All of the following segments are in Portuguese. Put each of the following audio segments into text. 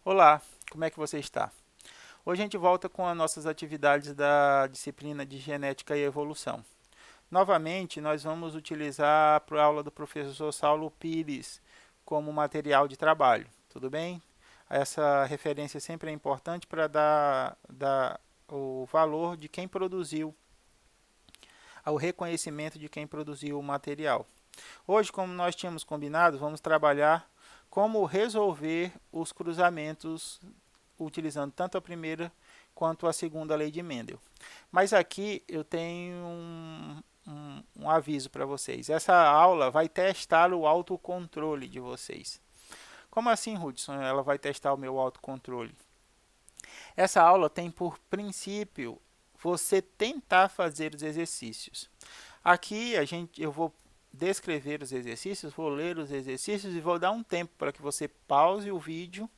Olá, como é que você está? Hoje a gente volta com as nossas atividades da disciplina de Genética e Evolução. Novamente, nós vamos utilizar a aula do professor Saulo Pires como material de trabalho, tudo bem? Essa referência sempre é importante para dar o valor de quem produziu, ao reconhecimento de quem produziu o material. Hoje, como nós tínhamos combinado, vamos trabalhar como resolver os cruzamentos utilizando tanto a primeira quanto a segunda lei de Mendel. Mas aqui eu tenho um aviso para vocês. Essa aula vai testar o autocontrole de vocês. Como assim, Hudson? Ela vai testar o meu autocontrole. Essa aula tem por princípio você tentar fazer os exercícios. Aqui eu vou descrever os exercícios, vou ler os exercícios e vou dar um tempo para que você pause o vídeo,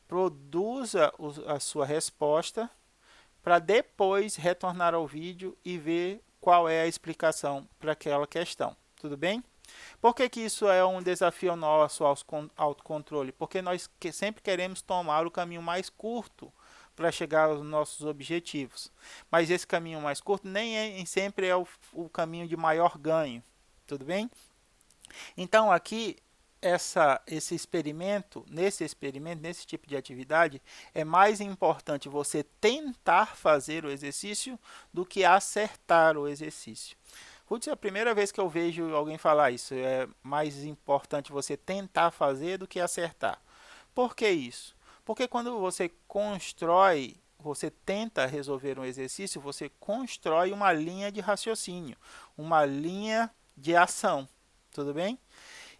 produza a sua resposta para depois retornar ao vídeo e ver qual é a explicação para aquela questão. Tudo bem? Por que, que isso é um desafio nosso ao autocontrole? Porque nós sempre queremos tomar o caminho mais curto para chegar aos nossos objetivos. Mas esse caminho mais curto nem sempre é o caminho de maior ganho. Tudo bem? Então aqui nesse experimento, nesse tipo de atividade, é mais importante você tentar fazer o exercício do que acertar o exercício. Putz, é a primeira vez que eu vejo alguém falar isso. É mais importante você tentar fazer do que acertar. Por que isso? Porque quando você tenta resolver um exercício, você constrói uma linha de raciocínio, uma linha de ação. Tudo bem?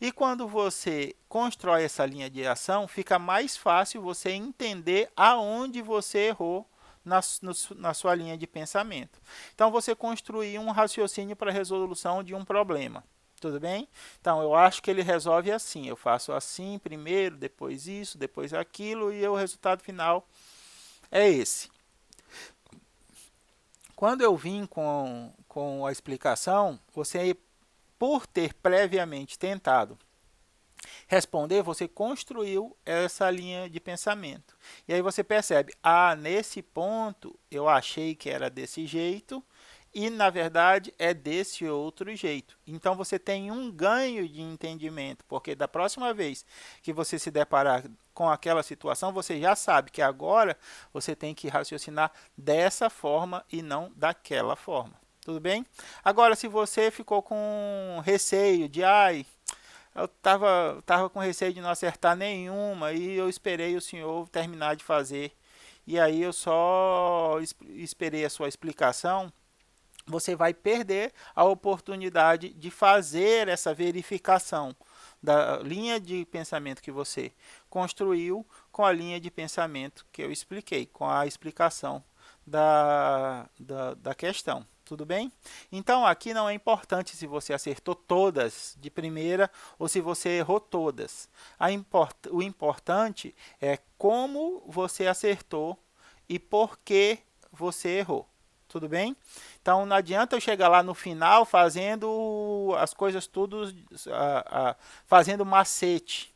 E quando você constrói essa linha de ação, fica mais fácil você entender aonde você errou na sua linha de pensamento. Então, você construir um raciocínio para a resolução de um problema. Tudo bem? Então, eu acho que ele resolve assim. Eu faço assim primeiro, depois isso, depois aquilo, e o resultado final é esse. Quando eu vim com a explicação, você, por ter previamente tentado responder, você construiu essa linha de pensamento. E aí você percebe, nesse ponto eu achei que era desse jeito e na verdade é desse outro jeito. Então você tem um ganho de entendimento, porque da próxima vez que você se deparar com aquela situação, você já sabe que agora você tem que raciocinar dessa forma e não daquela forma. Tudo bem? Agora, se você ficou com receio de, eu tava com receio de não acertar nenhuma e eu esperei o senhor terminar de fazer. E aí eu só esperei a sua explicação. Você vai perder a oportunidade de fazer essa verificação da linha de pensamento que você construiu com a linha de pensamento que eu expliquei, com a explicação da questão. Tudo bem? Então, aqui não é importante se você acertou todas de primeira ou se você errou todas. O importante é como você acertou e por que você errou. Tudo bem? Então, não adianta eu chegar lá no final fazendo as coisas tudo, fazendo macete.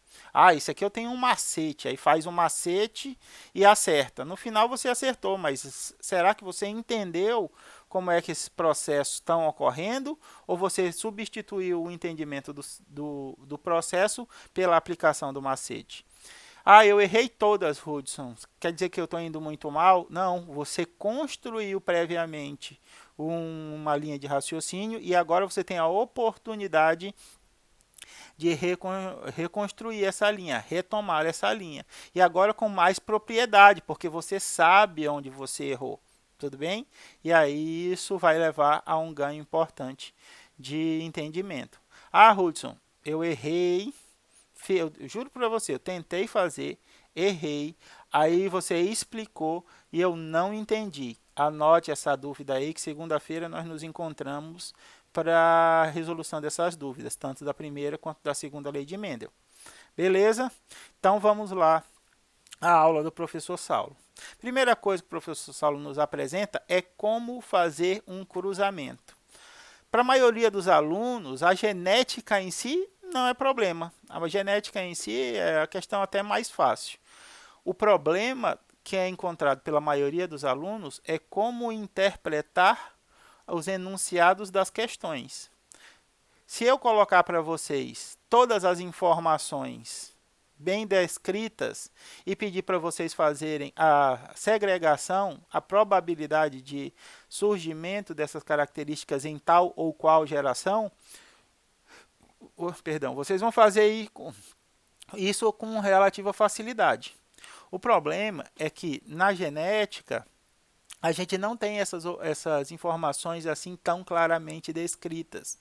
Isso aqui eu tenho um macete. Aí faz um macete e acerta. No final você acertou, mas será que você entendeu como é que esses processos estão ocorrendo? Ou você substituiu o entendimento do processo pela aplicação do macete? Eu errei todas, Hudson. Quer dizer que eu estou indo muito mal? Não, você construiu previamente uma linha de raciocínio e agora você tem a oportunidade de reconstruir essa linha, retomar essa linha. E agora com mais propriedade, porque você sabe onde você errou. Tudo bem? E aí isso vai levar a um ganho importante de entendimento. Hudson, eu errei. Eu juro para você, eu tentei fazer, errei, aí você explicou e eu não entendi. Anote essa dúvida aí que segunda-feira nós nos encontramos para a resolução dessas dúvidas, tanto da primeira quanto da segunda lei de Mendel. Beleza? Então vamos lá à aula do professor Saulo. Primeira coisa que o professor Saulo nos apresenta é como fazer um cruzamento. Para a maioria dos alunos, a genética em si não é problema. A genética em si é a questão até mais fácil. O problema que é encontrado pela maioria dos alunos é como interpretar os enunciados das questões. Se eu colocar para vocês todas as informações bem descritas e pedir para vocês fazerem a segregação, a probabilidade de surgimento dessas características em tal ou qual geração, perdão, vocês vão fazer isso com relativa facilidade. O problema é que na genética a gente não tem essas informações assim tão claramente descritas,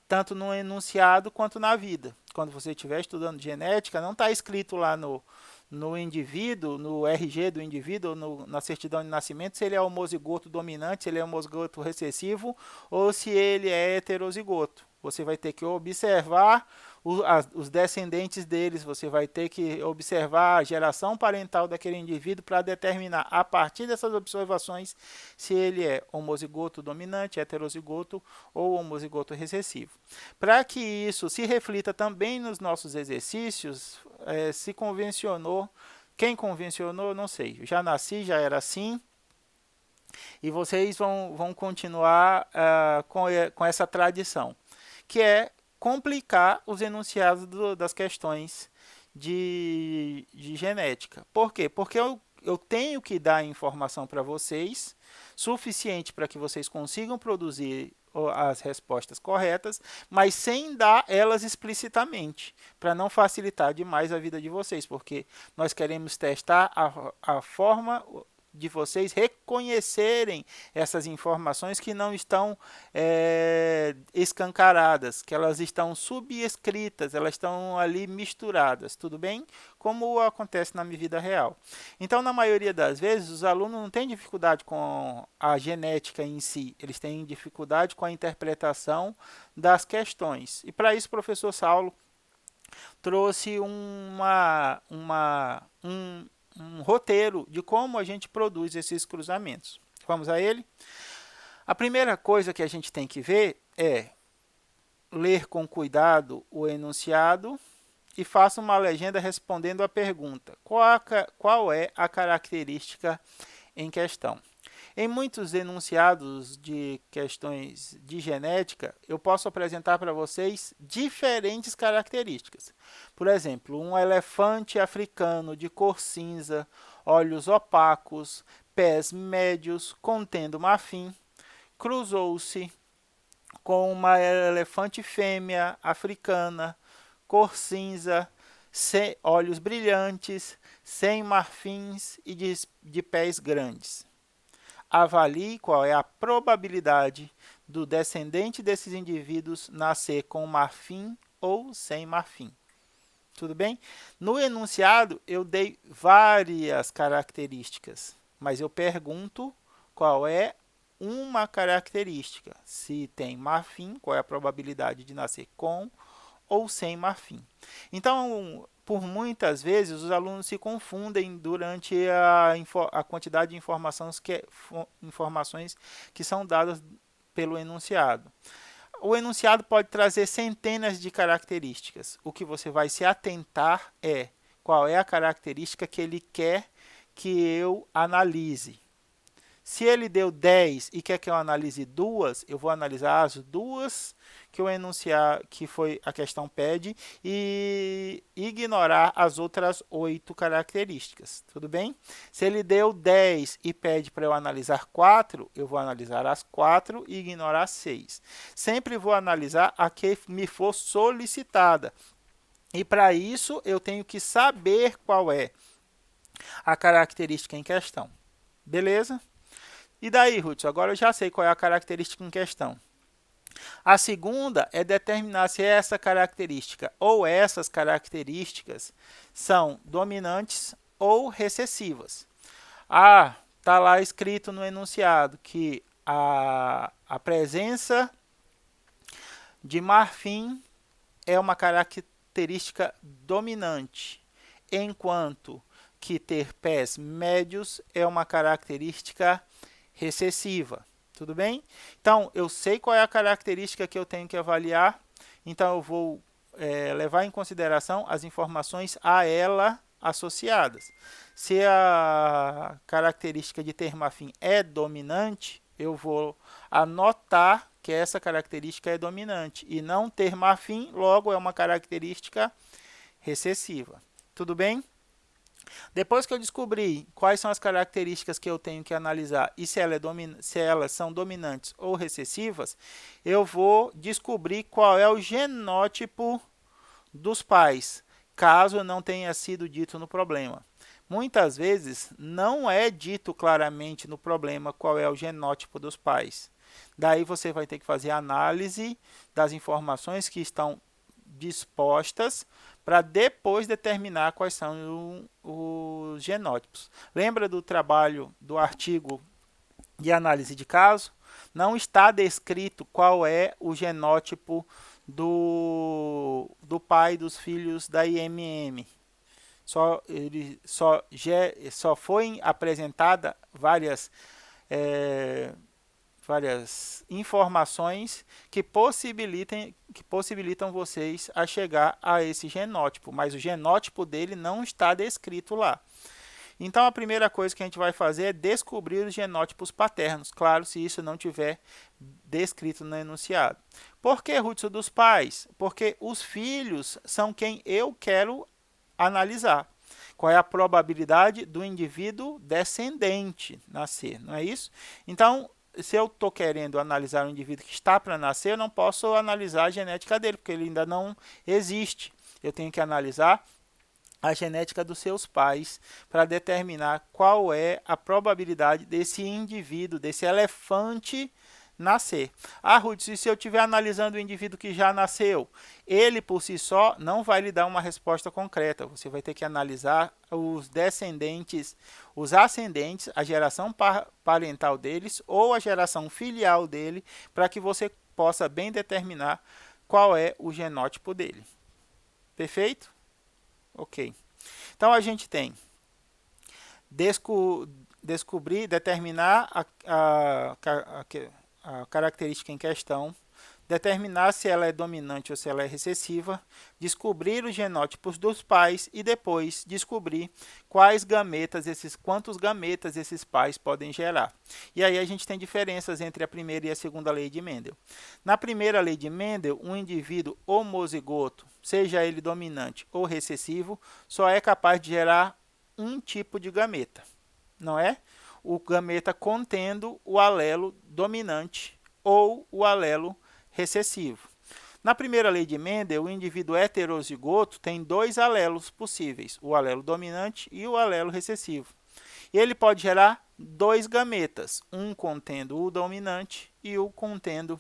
tanto no enunciado quanto na vida. Quando você estiver estudando genética, não está escrito lá no indivíduo, no RG do indivíduo, na certidão de nascimento, se ele é homozigoto dominante, se ele é homozigoto recessivo ou se ele é heterozigoto. Você vai ter que observar os descendentes deles, você vai ter que observar a geração parental daquele indivíduo para determinar, a partir dessas observações, se ele é homozigoto dominante, heterozigoto ou homozigoto recessivo. Para que isso se reflita também nos nossos exercícios, se convencionou, quem convencionou, não sei, eu já nasci, já era assim, e vocês vão continuar com essa tradição, que é complicar os enunciados das questões de genética. Por quê? Porque eu tenho que dar informação para vocês, suficiente para que vocês consigam produzir as respostas corretas, mas sem dar elas explicitamente, para não facilitar demais a vida de vocês, porque nós queremos testar a forma de vocês reconhecerem essas informações que não estão escancaradas, que elas estão subescritas, elas estão ali misturadas, tudo bem? Como acontece na minha vida real. Então, na maioria das vezes, os alunos não têm dificuldade com a genética em si, eles têm dificuldade com a interpretação das questões. E para isso, o professor Saulo trouxe um roteiro de como a gente produz esses cruzamentos. Vamos a ele? A primeira coisa que a gente tem que ver é ler com cuidado o enunciado e faça uma legenda respondendo a pergunta: qual é a característica em questão? Em muitos enunciados de questões de genética, eu posso apresentar para vocês diferentes características. Por exemplo, um elefante africano de cor cinza, olhos opacos, pés médios, contendo marfim, cruzou-se com uma elefante fêmea africana, cor cinza, olhos brilhantes, sem marfins e de pés grandes. Avalie qual é a probabilidade do descendente desses indivíduos nascer com marfim ou sem marfim. Tudo bem? No enunciado, eu dei várias características, mas eu pergunto qual é uma característica. Se tem marfim, qual é a probabilidade de nascer com ou sem marfim. Então, por muitas vezes, os alunos se confundem durante a quantidade de informações que são dadas pelo enunciado. O enunciado pode trazer centenas de características. O que você vai se atentar é qual é a característica que ele quer que eu analise. Se ele deu 10 e quer que eu analise duas, eu vou analisar as duas que o enunciar, que foi a questão pede, e ignorar as outras 8 características. Tudo bem? Se ele deu 10 e pede para eu analisar 4, eu vou analisar as 4 e ignorar 6. Sempre vou analisar a que me for solicitada. E para isso, eu tenho que saber qual é a característica em questão. Beleza? E daí, Ruth? Agora eu já sei qual é a característica em questão. A segunda é determinar se essa característica ou essas características são dominantes ou recessivas. Está lá escrito no enunciado que a presença de marfim é uma característica dominante, enquanto que ter pés médios é uma característica recessiva. Tudo bem? Então, eu sei qual é a característica que eu tenho que avaliar, então eu vou levar em consideração as informações a ela associadas. Se a característica de termo afim é dominante, eu vou anotar que essa característica é dominante e não termo afim, logo é uma característica recessiva. Tudo bem? Depois que eu descobri quais são as características que eu tenho que analisar e se elas são dominantes ou recessivas, eu vou descobrir qual é o genótipo dos pais, caso não tenha sido dito no problema. Muitas vezes não é dito claramente no problema qual é o genótipo dos pais. Daí você vai ter que fazer análise das informações que estão dispostas para depois determinar quais são os genótipos. Lembra do trabalho do artigo de análise de caso? Não está descrito qual é o genótipo do pai dos filhos da IMM. Só foi apresentada várias informações que possibilitam vocês a chegar a esse genótipo, mas o genótipo dele não está descrito lá. Então, a primeira coisa que a gente vai fazer é descobrir os genótipos paternos, claro, se isso não tiver descrito no enunciado. Por que rútil dos pais? Porque os filhos são quem eu quero analisar. Qual é a probabilidade do indivíduo descendente nascer, não é isso? Então, se eu estou querendo analisar um indivíduo que está para nascer, eu não posso analisar a genética dele, porque ele ainda não existe. Eu tenho que analisar a genética dos seus pais para determinar qual é a probabilidade desse indivíduo, desse elefante, nascer. Ah, Ruth, se eu estiver analisando o indivíduo que já nasceu, ele por si só não vai lhe dar uma resposta concreta. Você vai ter que analisar os descendentes, os ascendentes, a geração parental deles ou a geração filial dele, para que você possa bem determinar qual é o genótipo dele. Perfeito? Ok. Então, a gente tem descobrir, determinar a característica em questão, determinar se ela é dominante ou se ela é recessiva, descobrir os genótipos dos pais e depois descobrir quantos gametas esses pais podem gerar. E aí a gente tem diferenças entre a primeira e a segunda lei de Mendel. Na primeira lei de Mendel, um indivíduo homozigoto, seja ele dominante ou recessivo, só é capaz de gerar um tipo de gameta, não é? O gameta contendo o alelo dominante ou o alelo recessivo. Na primeira lei de Mendel, o indivíduo heterozigoto tem dois alelos possíveis, o alelo dominante e o alelo recessivo. E ele pode gerar dois gametas, um contendo o dominante e o contendo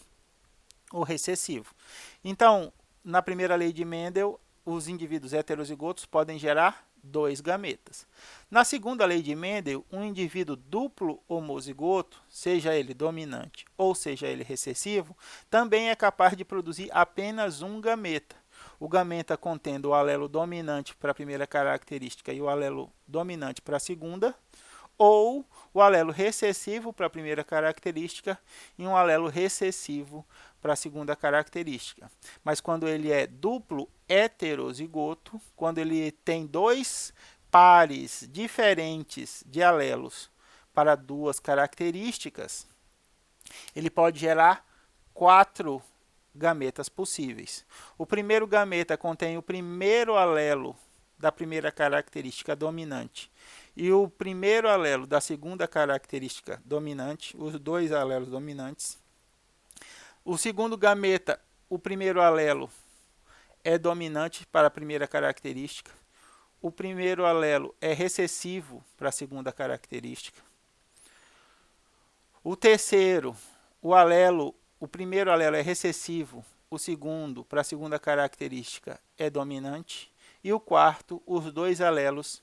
o recessivo. Então, na primeira lei de Mendel, os indivíduos heterozigotos podem gerar dois gametas. Na segunda lei de Mendel, um indivíduo duplo homozigoto, seja ele dominante ou seja ele recessivo, também é capaz de produzir apenas um gameta. O gameta contendo o alelo dominante para a primeira característica e o alelo dominante para a segunda, ou o alelo recessivo para a primeira característica e um alelo recessivo para a segunda característica. Mas quando ele é duplo heterozigoto, quando ele tem dois pares diferentes de alelos para duas características, ele pode gerar 4 gametas possíveis. O primeiro gameta contém o primeiro alelo da primeira característica dominante e o primeiro alelo da segunda característica dominante, os dois alelos dominantes. O segundo gameta, o primeiro alelo é dominante para a primeira característica. O primeiro alelo é recessivo para a segunda característica. O terceiro, o primeiro alelo é recessivo, o segundo, para a segunda característica, é dominante. E o quarto, os dois alelos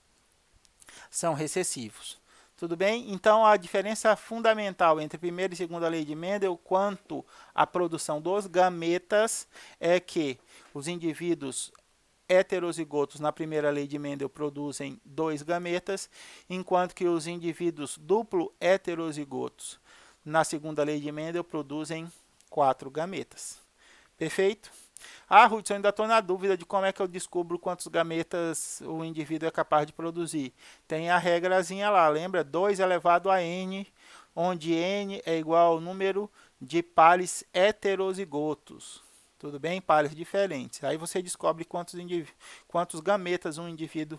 são recessivos. Tudo bem? Então, a diferença fundamental entre a primeira e segunda lei de Mendel quanto à produção dos gametas é que os indivíduos heterozigotos na primeira lei de Mendel produzem 2 gametas, enquanto que os indivíduos duplo heterozigotos na segunda lei de Mendel produzem 4 gametas. Perfeito? Ah, Ruth, eu ainda estou na dúvida de como é que eu descubro quantos gametas o indivíduo é capaz de produzir. Tem a regrazinha lá, lembra? 2 elevado a n, onde n é igual ao número de pares heterozigotos. Tudo bem? Pares diferentes. Aí você descobre quantos gametas um indivíduo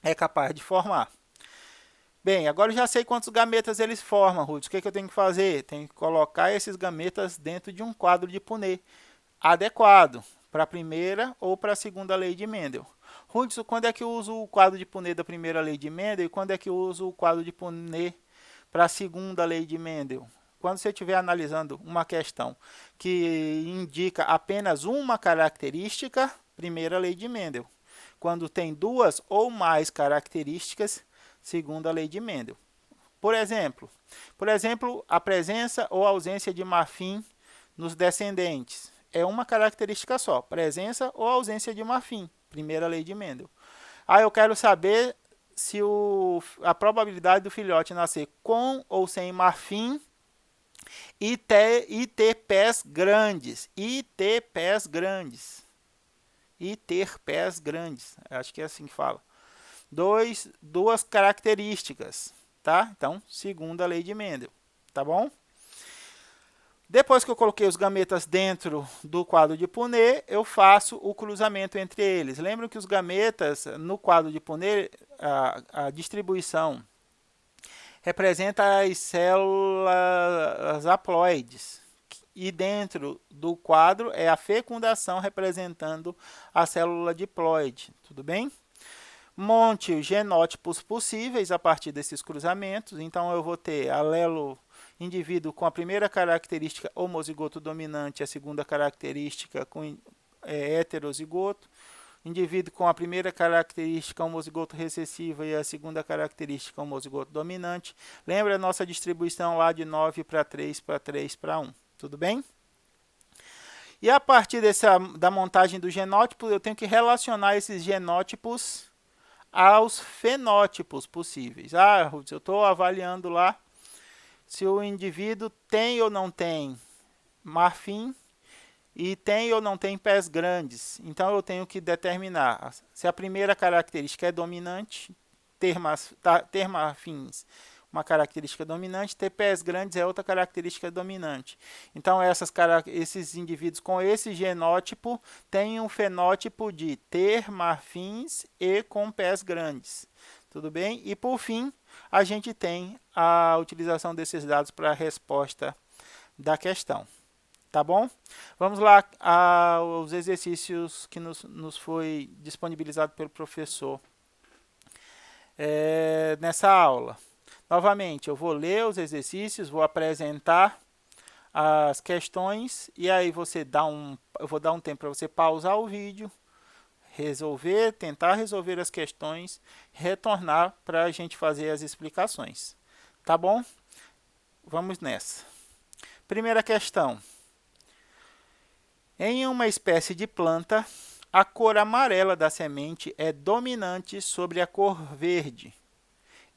é capaz de formar. Bem, agora eu já sei quantos gametas eles formam, Ruth. O que eu tenho que fazer? Tenho que colocar esses gametas dentro de um quadro de Punnett adequado para a primeira ou para a segunda lei de Mendel. Hudson, quando é que eu uso o quadro de Punnett da primeira lei de Mendel e quando é que eu uso o quadro de Punnett para a segunda lei de Mendel? Quando você estiver analisando uma questão que indica apenas uma característica, primeira lei de Mendel. Quando tem duas ou mais características, segunda lei de Mendel. Por exemplo, a presença ou ausência de marfim nos descendentes. É uma característica só, presença ou ausência de marfim, primeira lei de Mendel. Eu quero saber se a probabilidade do filhote nascer com ou sem marfim e ter pés grandes. E ter pés grandes. Acho que é assim que fala. Duas características, tá? Então, segunda lei de Mendel, tá bom? Depois que eu coloquei os gametas dentro do quadro de Punnett, eu faço o cruzamento entre eles. Lembram que os gametas, no quadro de Punnett, a distribuição representa as células haploides. E dentro do quadro é a fecundação representando a célula diploide. Tudo bem? Monte os genótipos possíveis a partir desses cruzamentos. Então, eu vou ter alelo indivíduo com a primeira característica homozigoto dominante, a segunda característica com heterozigoto, indivíduo com a primeira característica homozigoto recessiva e a segunda característica homozigoto dominante. Lembra a nossa distribuição lá de 9 para 3 para 3 para 1. Tudo bem? E a partir da montagem do genótipo, eu tenho que relacionar esses genótipos aos fenótipos possíveis. Eu estou avaliando lá se o indivíduo tem ou não tem marfim e tem ou não tem pés grandes. Então, eu tenho que determinar se a primeira característica é dominante, ter marfins, uma característica dominante, ter pés grandes é outra característica dominante. Então, esses indivíduos com esse genótipo têm um fenótipo de ter marfins e com pés grandes. Tudo bem? E, por fim, a gente tem a utilização desses dados para a resposta da questão. Tá bom? Vamos lá aos exercícios que nos foi disponibilizado pelo professor nessa aula. Novamente, eu vou ler os exercícios, vou apresentar as questões e aí eu vou dar um tempo para você pausar o vídeo, tentar resolver as questões, retornar para a gente fazer as explicações. Tá bom? Vamos nessa. Primeira questão. Em uma espécie de planta, a cor amarela da semente é dominante sobre a cor verde,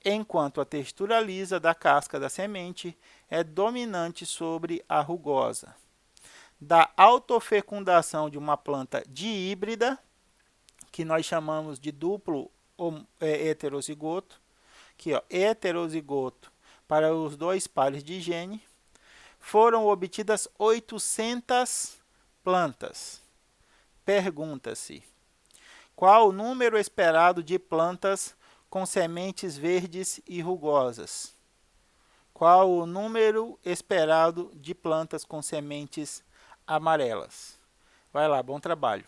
enquanto a textura lisa da casca da semente é dominante sobre a rugosa. Da autofecundação de uma planta dihíbrida, que nós chamamos de duplo heterozigoto, aqui, heterozigoto para os dois pares de gene, foram obtidas 800 plantas. Pergunta-se: qual o número esperado de plantas com sementes verdes e rugosas? Qual o número esperado de plantas com sementes amarelas? Vai lá, bom trabalho.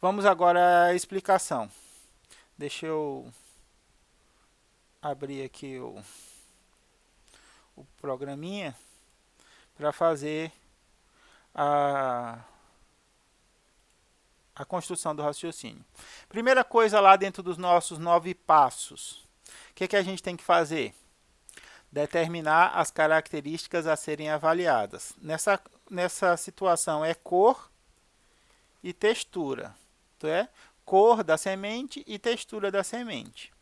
Vamos agora à explicação. Deixa eu abrir aqui o programinha para fazer a construção do raciocínio. Primeira coisa lá dentro dos nossos 9 passos. O que a gente tem que fazer? Determinar as características a serem avaliadas. Nessa situação é cor e textura. Isto é, cor da semente e textura da semente.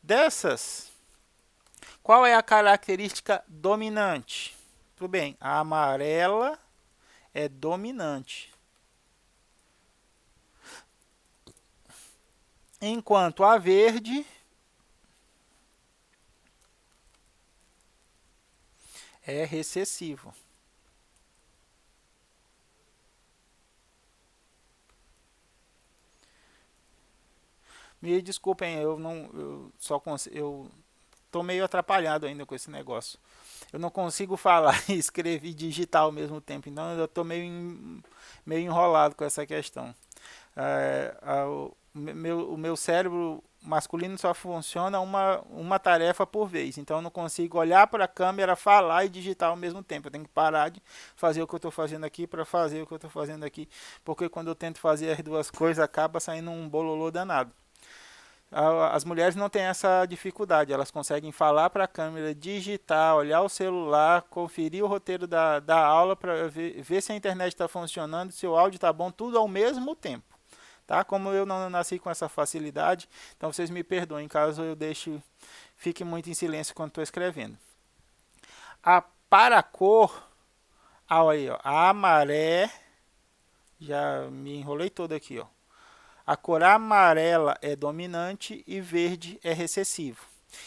Dessas, qual é a característica dominante? Tudo bem, a amarela é dominante. Enquanto a verde é recessivo. Me desculpem, eu só consigo, eu tô meio atrapalhado ainda com esse negócio. Eu não consigo falar e escrever e digitar ao mesmo tempo, então eu tô meio enrolado com essa questão. O meu cérebro masculino só funciona uma tarefa por vez, então eu não consigo olhar para a câmera, falar e digitar ao mesmo tempo. Eu tenho que parar de fazer o que eu estou fazendo aqui para fazer o que eu estou fazendo aqui, porque quando eu tento fazer as duas coisas acaba saindo um bololô danado. As mulheres não têm essa dificuldade, elas conseguem falar para a câmera, digitar, olhar o celular, conferir o roteiro da aula para ver se a internet está funcionando, se o áudio está bom, tudo ao mesmo tempo. Tá? Como eu não nasci com essa facilidade, então vocês me perdoem caso eu fique muito em silêncio quando estou escrevendo. Para a cor, aí, ó, a maré, já me enrolei todo aqui, ó. A cor amarela é dominante e verde é recessivo.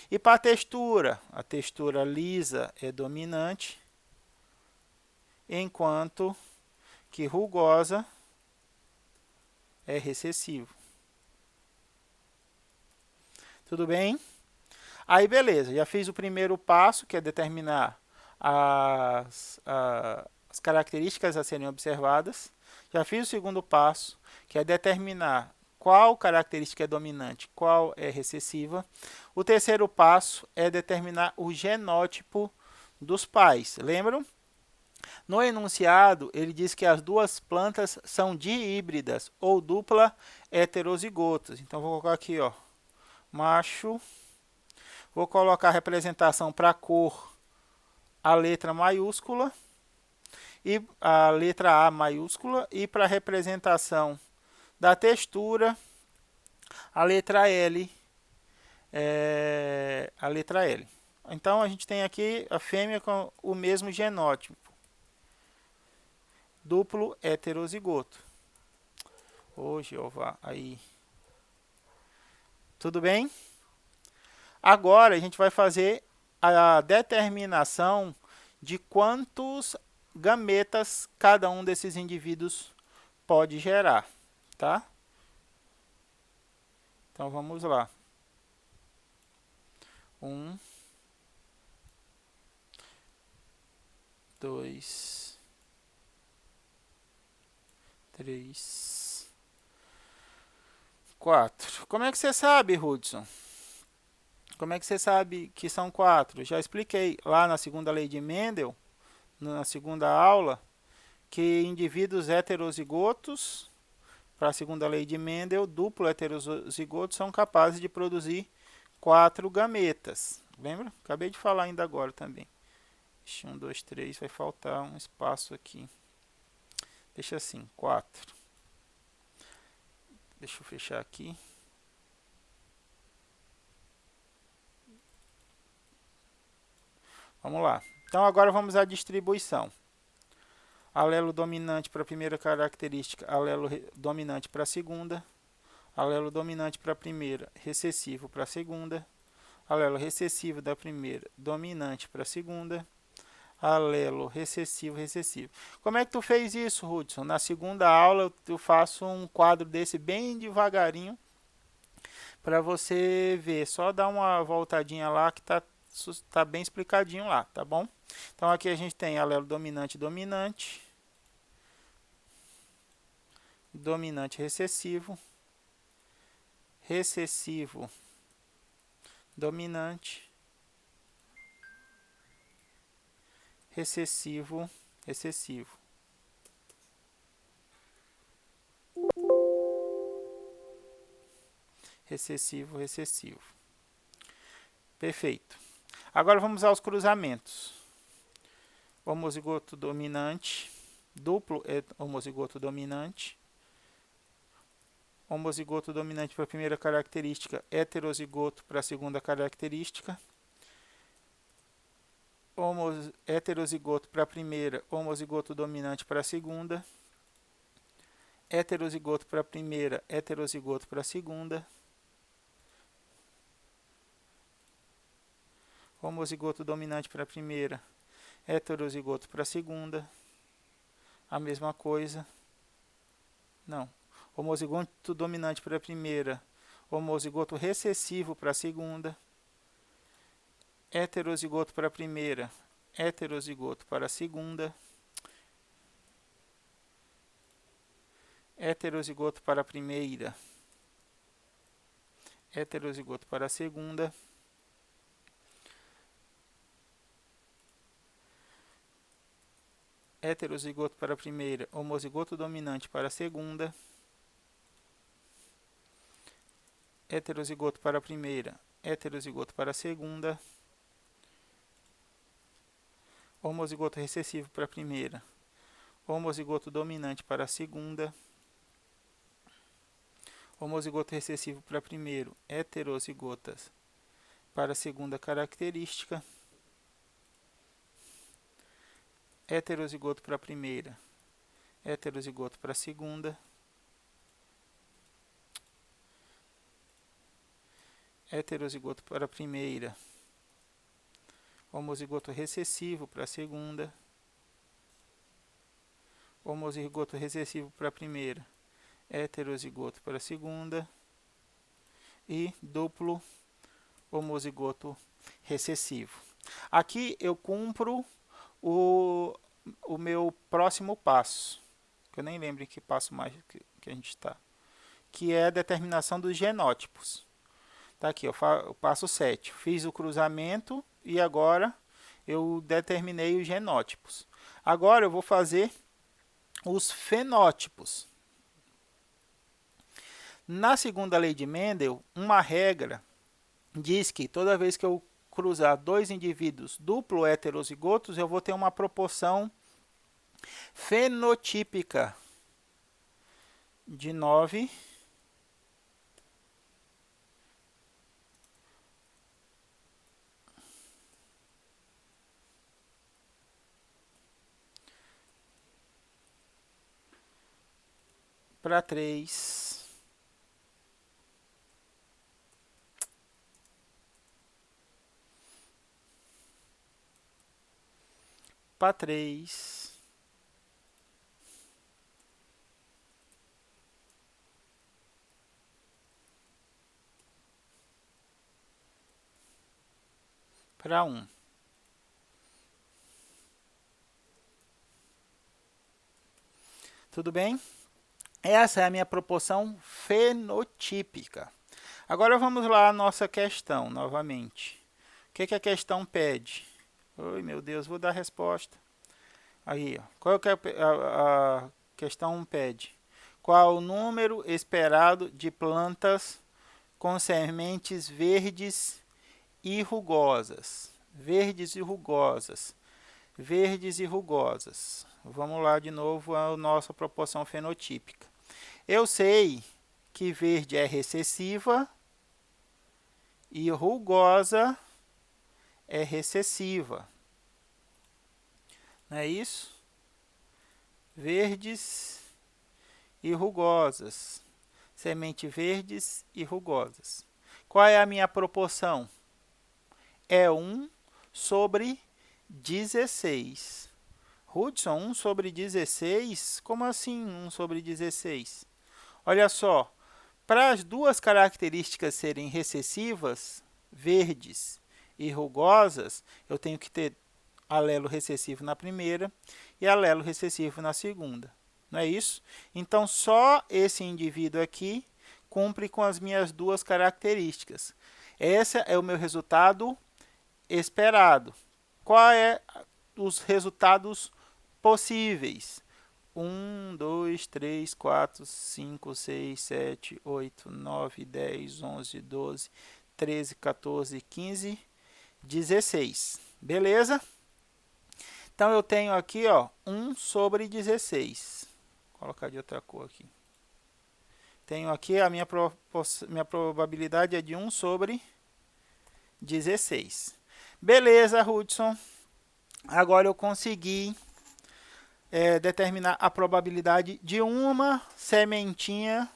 E para a textura lisa é dominante, enquanto que rugosa é recessivo. Tudo bem? Aí beleza, já fiz o primeiro passo, que é determinar as características a serem observadas. Já fiz o segundo passo, que é determinar qual característica é dominante, qual é recessiva. O terceiro passo é determinar o genótipo dos pais. Lembram? No enunciado, ele diz que as duas plantas são dihíbridas ou dupla heterozigotas. Então, vou colocar aqui, ó, macho. Vou colocar a representação para a cor, a letra maiúscula e a letra A maiúscula, e para a representação da textura, a letra L, a letra L. Então a gente tem aqui a fêmea com o mesmo genótipo, duplo heterozigoto. Ô Jeová, aí. Tudo bem? Agora a gente vai fazer a determinação de quantos gametas cada um desses indivíduos pode gerar, tá? Então vamos lá. 1, 2, 3, 4. Como é que você sabe, Hudson? Como é que você sabe que são 4? Já expliquei lá na segunda lei de Mendel, na segunda aula, que indivíduos heterozigotos, para a segunda lei de Mendel, duplo heterozigotos são capazes de produzir 4 gametas. Lembra? Acabei de falar ainda agora também. 1, 2, 3, vai faltar um espaço aqui. Deixa assim, 4. Deixa eu fechar aqui. Vamos lá. Então agora vamos à distribuição. Alelo dominante para a primeira característica, alelo dominante para a segunda, alelo dominante para a primeira, recessivo para a segunda, alelo recessivo da primeira, dominante para a segunda, alelo recessivo, recessivo. Como é que tu fez isso, Hudson? Na segunda aula eu faço um quadro desse bem devagarinho para você ver. Só dá uma voltadinha lá que tá bem explicadinho lá, tá bom? Então aqui a gente tem alelo dominante, dominante, dominante recessivo, recessivo dominante, recessivo, recessivo. Recessivo, recessivo. Perfeito. Agora vamos aos cruzamentos. Homozigoto dominante, duplo homozigoto dominante, homozigoto dominante para a primeira característica, heterozigoto para a segunda característica, heterozigoto para a primeira, homozigoto dominante para a segunda, heterozigoto para a primeira, heterozigoto para a segunda, homozigoto dominante para a primeira, heterozigoto para a segunda, a mesma coisa, não, homozigoto dominante para a primeira, homozigoto recessivo para a segunda, heterozigoto para a primeira, heterozigoto para a segunda, heterozigoto para a primeira, heterozigoto para a segunda, heterozigoto para a primeira, homozigoto dominante para a segunda, heterozigoto para a primeira, heterozigoto para a segunda, homozigoto recessivo para a primeira, homozigoto dominante para a segunda, homozigoto recessivo para primeiro, heterozigotas para a segunda característica, heterozigoto para a primeira, heterozigoto para a segunda, heterozigoto para a primeira, homozigoto recessivo para a segunda, homozigoto recessivo para a primeira, heterozigoto para a segunda e duplo homozigoto recessivo. Aqui eu cumpro o meu próximo passo, que eu nem lembro em que passo mais que a gente está, que é a determinação dos genótipos. Tá aqui, o passo 7. Fiz o cruzamento e agora eu determinei os genótipos. Agora eu vou fazer os fenótipos. Na segunda lei de Mendel, uma regra diz que toda vez que eu cruzar dois indivíduos duplo heterozigotos, eu vou ter uma proporção fenotípica de 9 para 3 para 3 para 1. Tudo bem? Essa é a minha proporção fenotípica. Agora vamos lá à nossa questão novamente. O que a questão pede? Oi, meu Deus, vou dar a resposta. Aí, ó. Qual que a questão pede? Qual o número esperado de plantas com sementes verdes e rugosas? Verdes e rugosas. Verdes e rugosas. Vamos lá de novo a nossa proporção fenotípica. Eu sei que verde é recessiva e rugosa é recessiva. Não é isso? Verdes e rugosas. Semente verdes e rugosas. Qual é a minha proporção? É 1 sobre 16. Hudson, 1 sobre 16? Como assim 1 sobre 16? Olha só, para as duas características serem recessivas, verdes e rugosas, eu tenho que ter alelo recessivo na primeira e alelo recessivo na segunda. Não é isso? Então, só esse indivíduo aqui cumpre com as minhas duas características. Esse é o meu resultado esperado. Qual é os resultados possíveis? 1, 2, 3, 4, 5, 6, 7, 8, 9, 10, 11, 12, 13, 14, 15, 16. Beleza? Então, eu tenho aqui, ó, 1 sobre 16. Vou colocar de outra cor aqui. Tenho aqui a minha probabilidade é de 1 sobre 16. Beleza, Hudson. agora eu consegui determinar a probabilidade de uma sementinha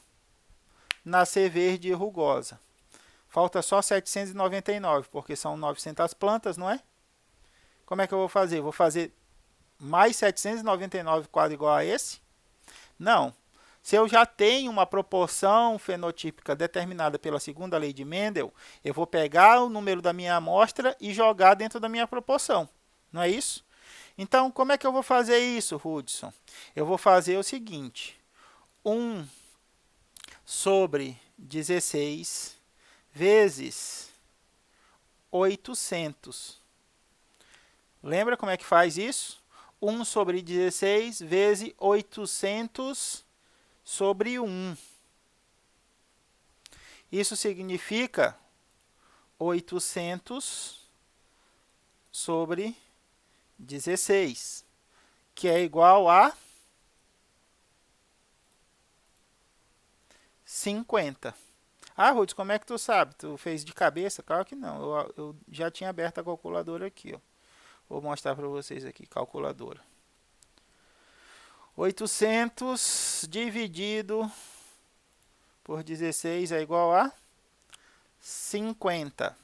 nascer verde e rugosa. Falta só 799, porque são 900 plantas, não é? Como é que eu vou fazer? Vou fazer mais 799 quadro igual a esse? Não. Se eu já tenho uma proporção fenotípica determinada pela segunda lei de Mendel, eu vou pegar o número da minha amostra e jogar dentro da minha proporção. Não é isso? Então, como é que eu vou fazer isso, Hudson? Eu vou fazer o seguinte. 1 sobre 16 vezes 800. Lembra como é que faz isso? 1 sobre 16 vezes 800 sobre 1. Isso significa 800 sobre 16, que é igual a 50. Ah, Ruth, como é que tu sabe? Tu fez de cabeça? Claro que não. Eu já tinha aberto a calculadora aqui, ó. Vou mostrar para vocês aqui, calculadora. 800 dividido por 16 é igual a 50.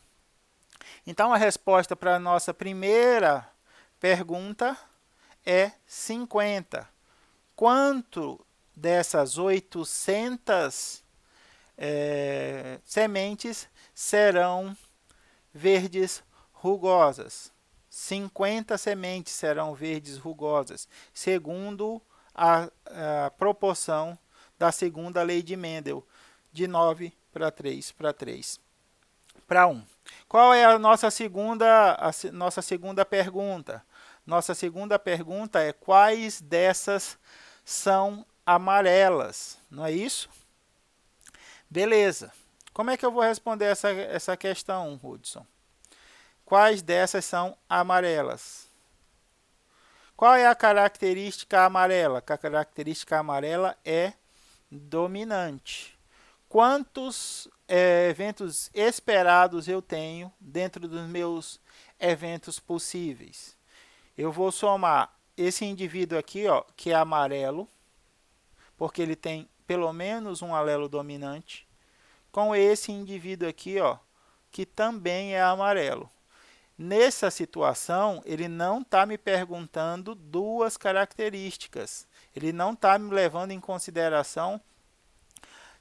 Então, a resposta para a nossa primeira pergunta é 50. Quanto dessas 800 sementes serão verdes rugosas? 50 sementes serão verdes rugosas, segundo a proporção da segunda lei de Mendel, de 9 para 3 para 3 para 1. Qual é a nossa segunda pergunta? Nossa segunda pergunta é quais dessas são amarelas, não é isso? Beleza. Como é que eu vou responder essa questão, Hudson? Quais dessas são amarelas? Qual é a característica amarela? A característica amarela é dominante. Quantos eventos esperados eu tenho dentro dos meus eventos possíveis? Eu vou somar esse indivíduo aqui, ó, que é amarelo, porque ele tem pelo menos um alelo dominante, com esse indivíduo aqui, ó, que também é amarelo. Nessa situação, ele não está me perguntando duas características. Ele não está me levando em consideração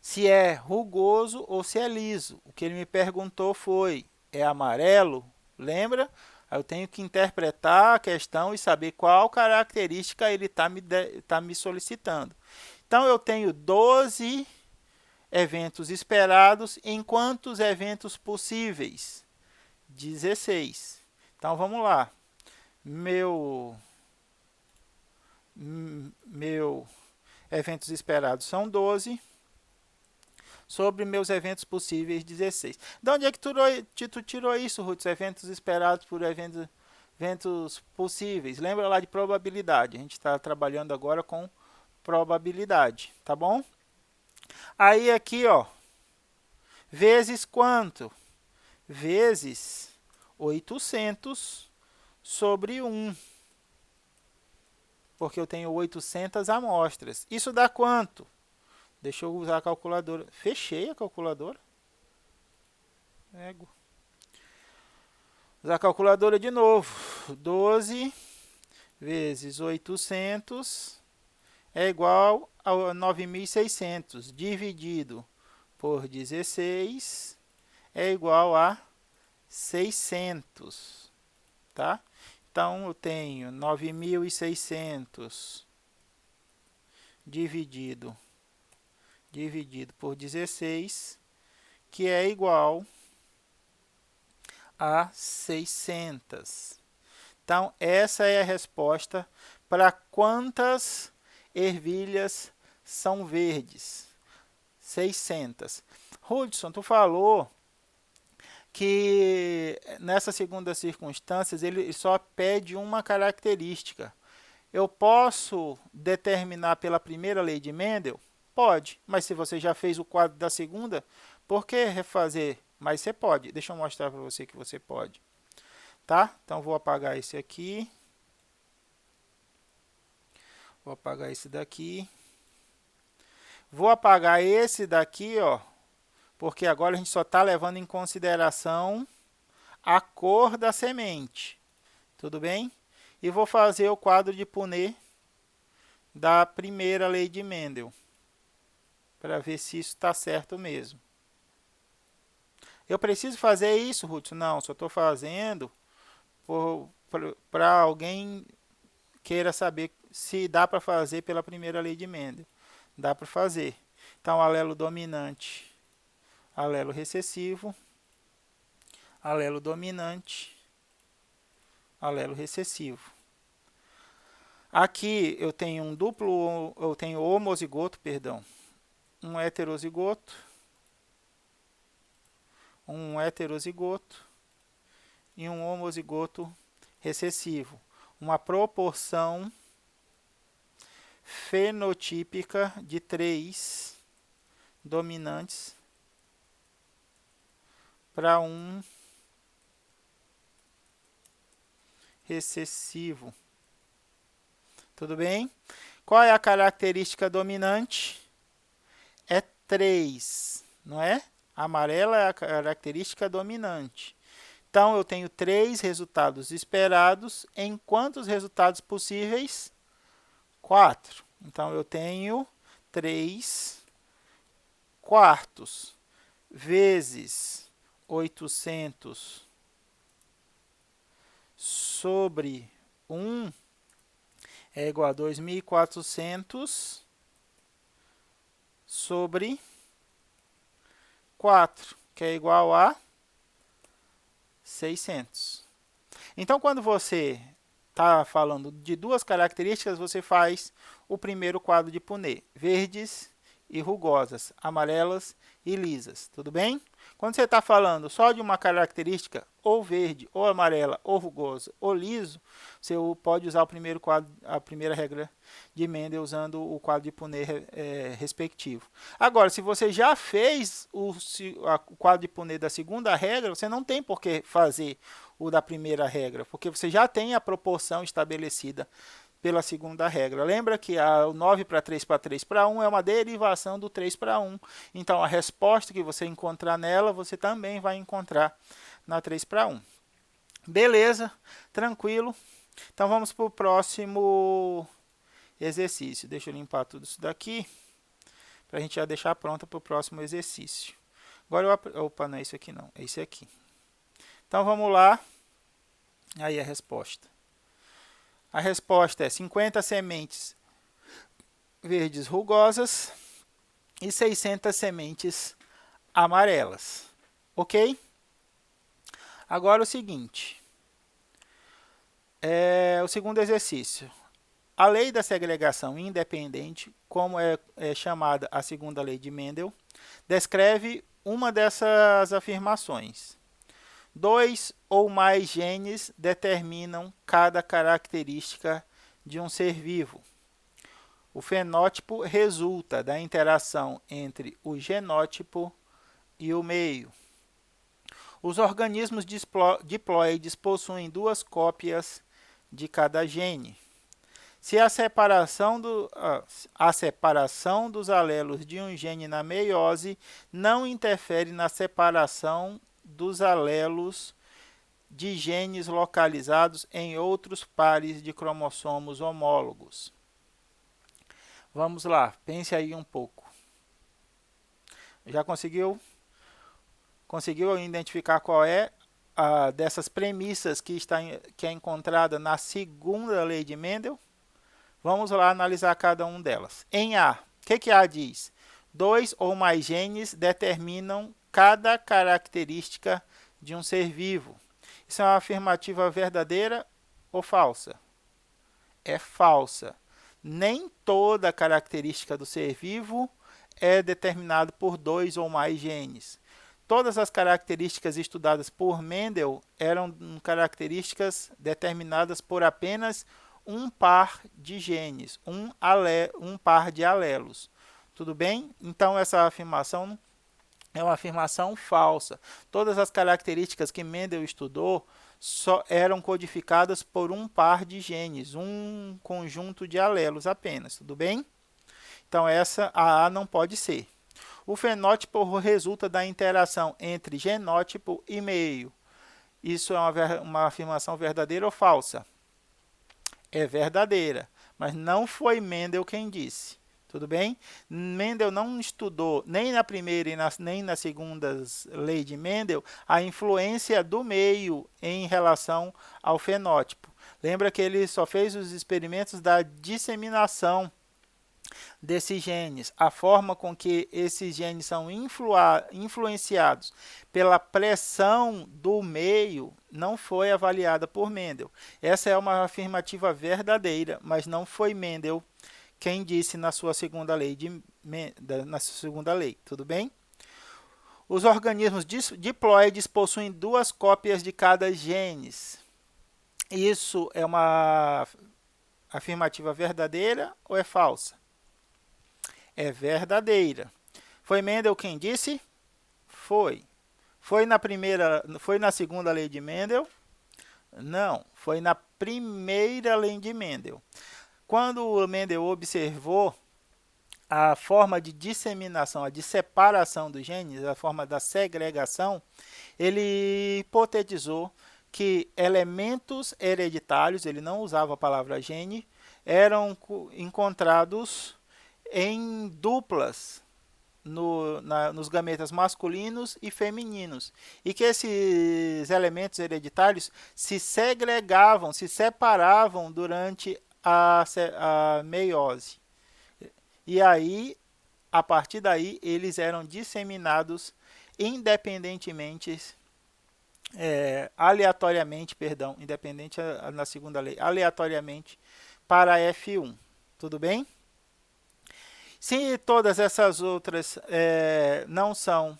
se é rugoso ou se é liso. O que ele me perguntou foi, é amarelo? Lembra? Eu tenho que interpretar a questão e saber qual característica ele está me solicitando. Então, eu tenho 12 eventos esperados em quantos eventos possíveis? 16. Então, vamos lá. Meu eventos esperados são 12. Sobre meus eventos possíveis, 16. De onde é que tu tirou isso, Ruth? Eventos esperados por eventos possíveis. Lembra lá de probabilidade. A gente está trabalhando agora com probabilidade, tá bom? Aí aqui, ó, vezes quanto? Vezes 800 sobre 1. Porque eu tenho 800 amostras. Isso dá quanto? Deixa eu usar a calculadora. Fechei a calculadora. Ego. Usar a calculadora de novo. 12 vezes 800 é igual a 9.600. Dividido por 16 é igual a 600. Tá? Então, eu tenho 9.600 dividido por 16, que é igual a 600. Então, essa é a resposta para quantas ervilhas são verdes. 600. Hudson, tu falou que nessas segundas circunstâncias ele só pede uma característica. Eu posso determinar pela primeira lei de Mendel? Pode, mas se você já fez o quadro da segunda, por que refazer? Mas você pode. Deixa eu mostrar para você que você pode. Tá? Então, vou apagar esse aqui. Vou apagar esse daqui. Vou apagar esse daqui, ó, porque agora a gente só está levando em consideração a cor da semente. Tudo bem? E vou fazer o quadro de Punnett da primeira lei de Mendel, para ver se isso está certo mesmo. Eu preciso fazer isso, Ruth? Não, só estou fazendo para alguém queira saber se dá para fazer pela primeira lei de Mendel. Dá para fazer. Então, alelo dominante, alelo recessivo, alelo dominante, alelo recessivo. Aqui eu tenho eu tenho homozigoto, perdão, um heterozigoto e um homozigoto recessivo. Uma proporção fenotípica de 3 dominantes para um recessivo. Tudo bem? Qual é a característica dominante? É 3, não é? A amarela é a característica dominante. Então, eu tenho 3 resultados esperados. Em quantos resultados possíveis? 4. Então, eu tenho 3 quartos vezes 800 sobre 1 é igual a 2.400 sobre 4, que é igual a 600. Então, quando você está falando de duas características, você faz o primeiro quadro de Punnett, verdes e rugosas, amarelas e lisas, tudo bem? Quando você está falando só de uma característica, ou verde, ou amarela, ou rugosa, ou liso, você pode usar o primeiro quadro, a primeira regra de Mendel usando o quadro de Punnett respectivo. Agora, se você já fez o quadro de Punnett da segunda regra, você não tem por que fazer o da primeira regra, porque você já tem a proporção estabelecida pela segunda regra. Lembra que o 9 para 3 para 3 para 1 é uma derivação do 3 para 1. Então, a resposta que você encontrar nela, você também vai encontrar na 3 para 1. Beleza, tranquilo. Então, vamos para o próximo exercício. Deixa eu limpar tudo isso daqui, para a gente já deixar pronto para o próximo exercício. Agora, opa, não é isso aqui não, é esse aqui. Então, vamos lá. Aí a resposta. A resposta é 50 sementes verdes rugosas e 600 sementes amarelas. Ok? Agora o seguinte. O segundo exercício. A lei da segregação independente, como é chamada a segunda lei de Mendel, descreve uma dessas afirmações. 2 ou mais genes determinam cada característica de um ser vivo. O fenótipo resulta da interação entre o genótipo e o meio. Os organismos diploides possuem 2 cópias de cada gene. Se a separação dos alelos de um gene na meiose não interfere na separação dos alelos de genes localizados em outros pares de cromossomos homólogos. Vamos lá, pense aí um pouco. Já conseguiu identificar qual é a dessas premissas que é encontrada na segunda lei de Mendel? Vamos lá analisar cada uma delas. Em A, o que A diz? 2 ou mais genes determinam cada característica de um ser vivo. Isso é uma afirmativa verdadeira ou falsa? É falsa. Nem toda característica do ser vivo é determinada por 2 ou mais genes. Todas as características estudadas por Mendel eram características determinadas por apenas um par de genes, um par de alelos. Tudo bem? Então, essa afirmação É uma afirmação falsa. Todas as características que Mendel estudou só eram codificadas por um par de genes, um conjunto de alelos apenas, tudo bem? Então essa a não pode ser. O fenótipo resulta da interação entre genótipo e meio. Isso é uma afirmação verdadeira ou falsa? É verdadeira, mas não foi Mendel quem disse. Tudo bem? Mendel não estudou nem na primeira nem na segunda lei de Mendel a influência do meio em relação ao fenótipo. Lembra que ele só fez os experimentos da disseminação desses genes, a forma com que esses genes são influenciados pela pressão do meio não foi avaliada por Mendel. Essa é uma afirmativa verdadeira, mas não foi Mendel quem disse na sua segunda lei, tudo bem? Os organismos diploides possuem duas cópias de cada genes. Isso é uma afirmativa verdadeira ou é falsa? É verdadeira. Foi Mendel quem disse? Foi. Foi na segunda lei de Mendel? Não, foi na primeira lei de Mendel. Quando o Mendel observou a forma de disseminação, a de separação dos genes, a forma da segregação, ele hipotetizou que elementos hereditários, ele não usava a palavra gene, eram encontrados em duplas nos gametas masculinos e femininos, e que esses elementos hereditários se segregavam, se separavam durante a meiose. E aí, a partir daí, eles eram disseminados independentemente, aleatoriamente, perdão, independente na segunda lei, aleatoriamente para a F1. Tudo bem? Se todas essas outras não são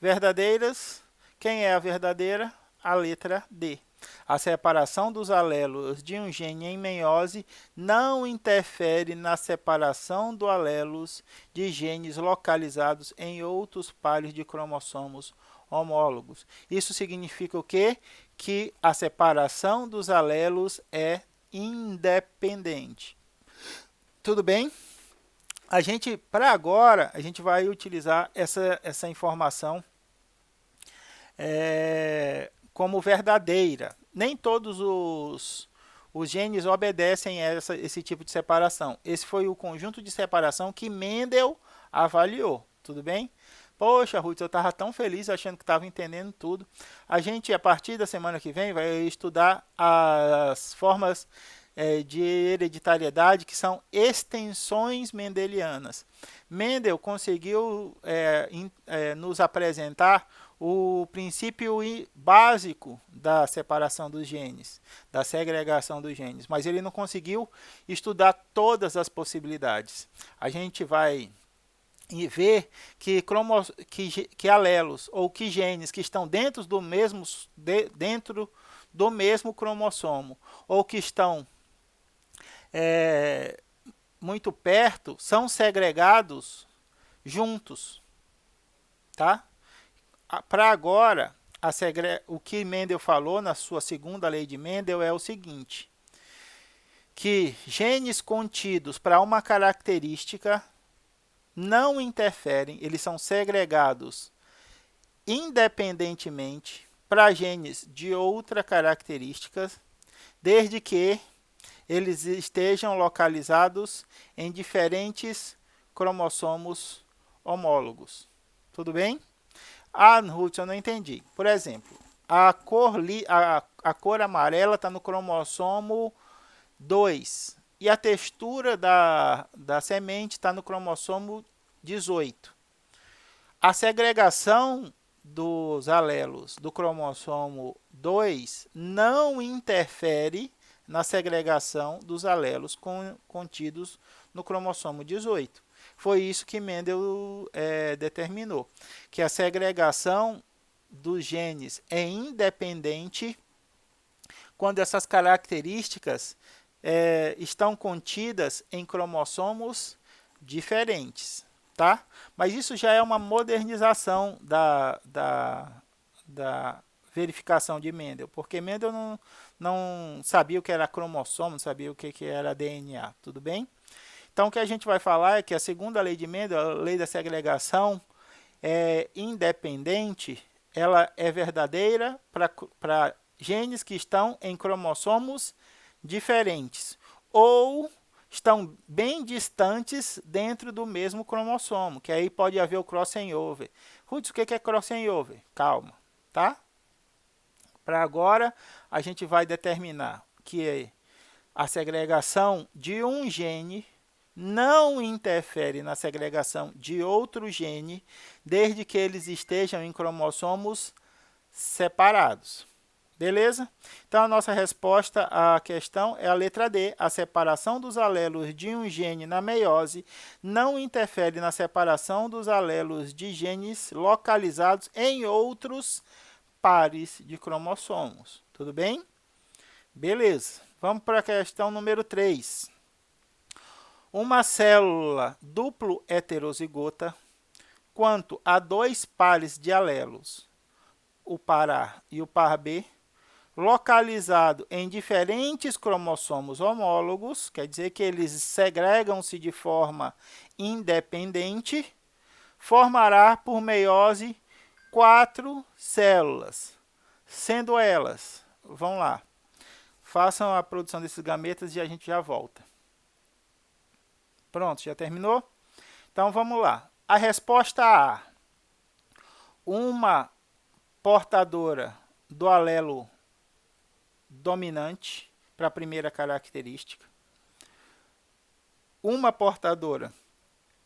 verdadeiras, quem é a verdadeira? A letra D. A separação dos alelos de um gene em meiose não interfere na separação dos alelos de genes localizados em outros pares de cromossomos homólogos. Isso significa o quê? Que a separação dos alelos é independente. Tudo bem? Para agora, a gente vai utilizar essa informação como verdadeira. Nem todos os genes obedecem a esse tipo de separação. Esse foi o conjunto de separação que Mendel avaliou. Tudo bem? Poxa, Ruth, eu estava tão feliz achando que estava entendendo tudo. A gente, a partir da semana que vem, vai estudar as formas de hereditariedade, que são extensões mendelianas. Mendel conseguiu nos apresentar o princípio básico da separação dos genes, da segregação dos genes, mas ele não conseguiu estudar todas as possibilidades. A gente vai ver que alelos ou que genes que estão dentro do mesmo cromossomo ou que estão muito perto são segregados juntos, tá? Para agora, o que Mendel falou na sua segunda lei de Mendel é o seguinte, que genes contidos para uma característica não interferem, eles são segregados independentemente para genes de outra característica, desde que eles estejam localizados em diferentes cromossomos homólogos. Tudo bem? Ruth, eu não entendi. Por exemplo, a cor amarela está no cromossomo 2 e a textura da semente está no cromossomo 18. A segregação dos alelos do cromossomo 2 não interfere na segregação dos alelos contidos no cromossomo 18. Foi isso que Mendel determinou, que a segregação dos genes é independente quando essas características estão contidas em cromossomos diferentes. tá? Mas isso já é uma modernização da verificação de Mendel, porque Mendel não sabia o que era cromossomo, não sabia o que era DNA, tudo bem? Então, o que a gente vai falar é que a segunda lei de Mendel, a lei da segregação, é independente, ela é verdadeira para genes que estão em cromossomos diferentes ou estão bem distantes dentro do mesmo cromossomo, que aí pode haver o crossing over. Ruth, o que é crossing over? Calma, tá? Para agora, a gente vai determinar que a segregação de um gene não interfere na segregação de outro gene, desde que eles estejam em cromossomos separados. Beleza? Então, a nossa resposta à questão é a letra D. A separação dos alelos de um gene na meiose não interfere na separação dos alelos de genes localizados em outros pares de cromossomos. Tudo bem? Beleza. Vamos para a questão número 3. Uma célula duplo heterozigota, quanto a dois pares de alelos, o par A e o par B, localizado em diferentes cromossomos homólogos, quer dizer que eles segregam-se de forma independente, formará por meiose 4 células, sendo elas, vamos lá, façam a produção desses gametas e a gente já volta. Pronto, já terminou? Então vamos lá. A resposta A, uma portadora do alelo dominante para a primeira característica, uma portadora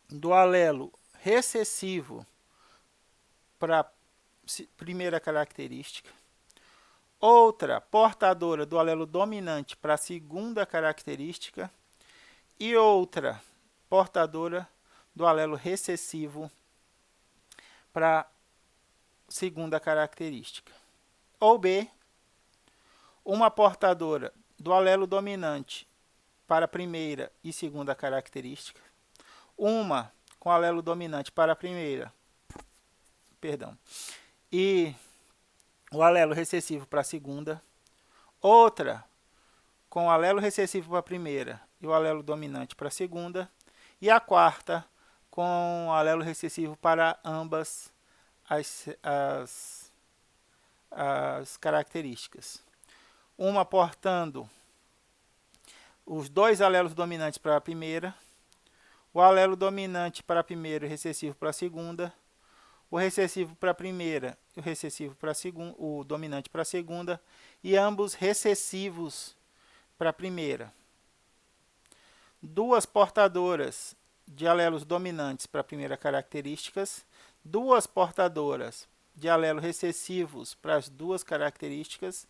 do alelo recessivo para a primeira característica, outra portadora do alelo dominante para a segunda característica e outra portadora do alelo recessivo para a segunda característica. Ou B, uma portadora do alelo dominante para a primeira e segunda característica, uma com alelo dominante para a primeira, e o alelo recessivo para a segunda, outra com alelo recessivo para a primeira e o alelo dominante para a segunda, e a quarta com alelo recessivo para ambas as características. Uma portando os dois alelos dominantes para a primeira, o alelo dominante para a primeira e o recessivo para a segunda, o recessivo para a primeira e o recessivo para a segunda, o dominante para a segunda, e ambos recessivos para a primeira. Duas portadoras de alelos dominantes para a primeira características, duas portadoras de alelos recessivos para as duas características,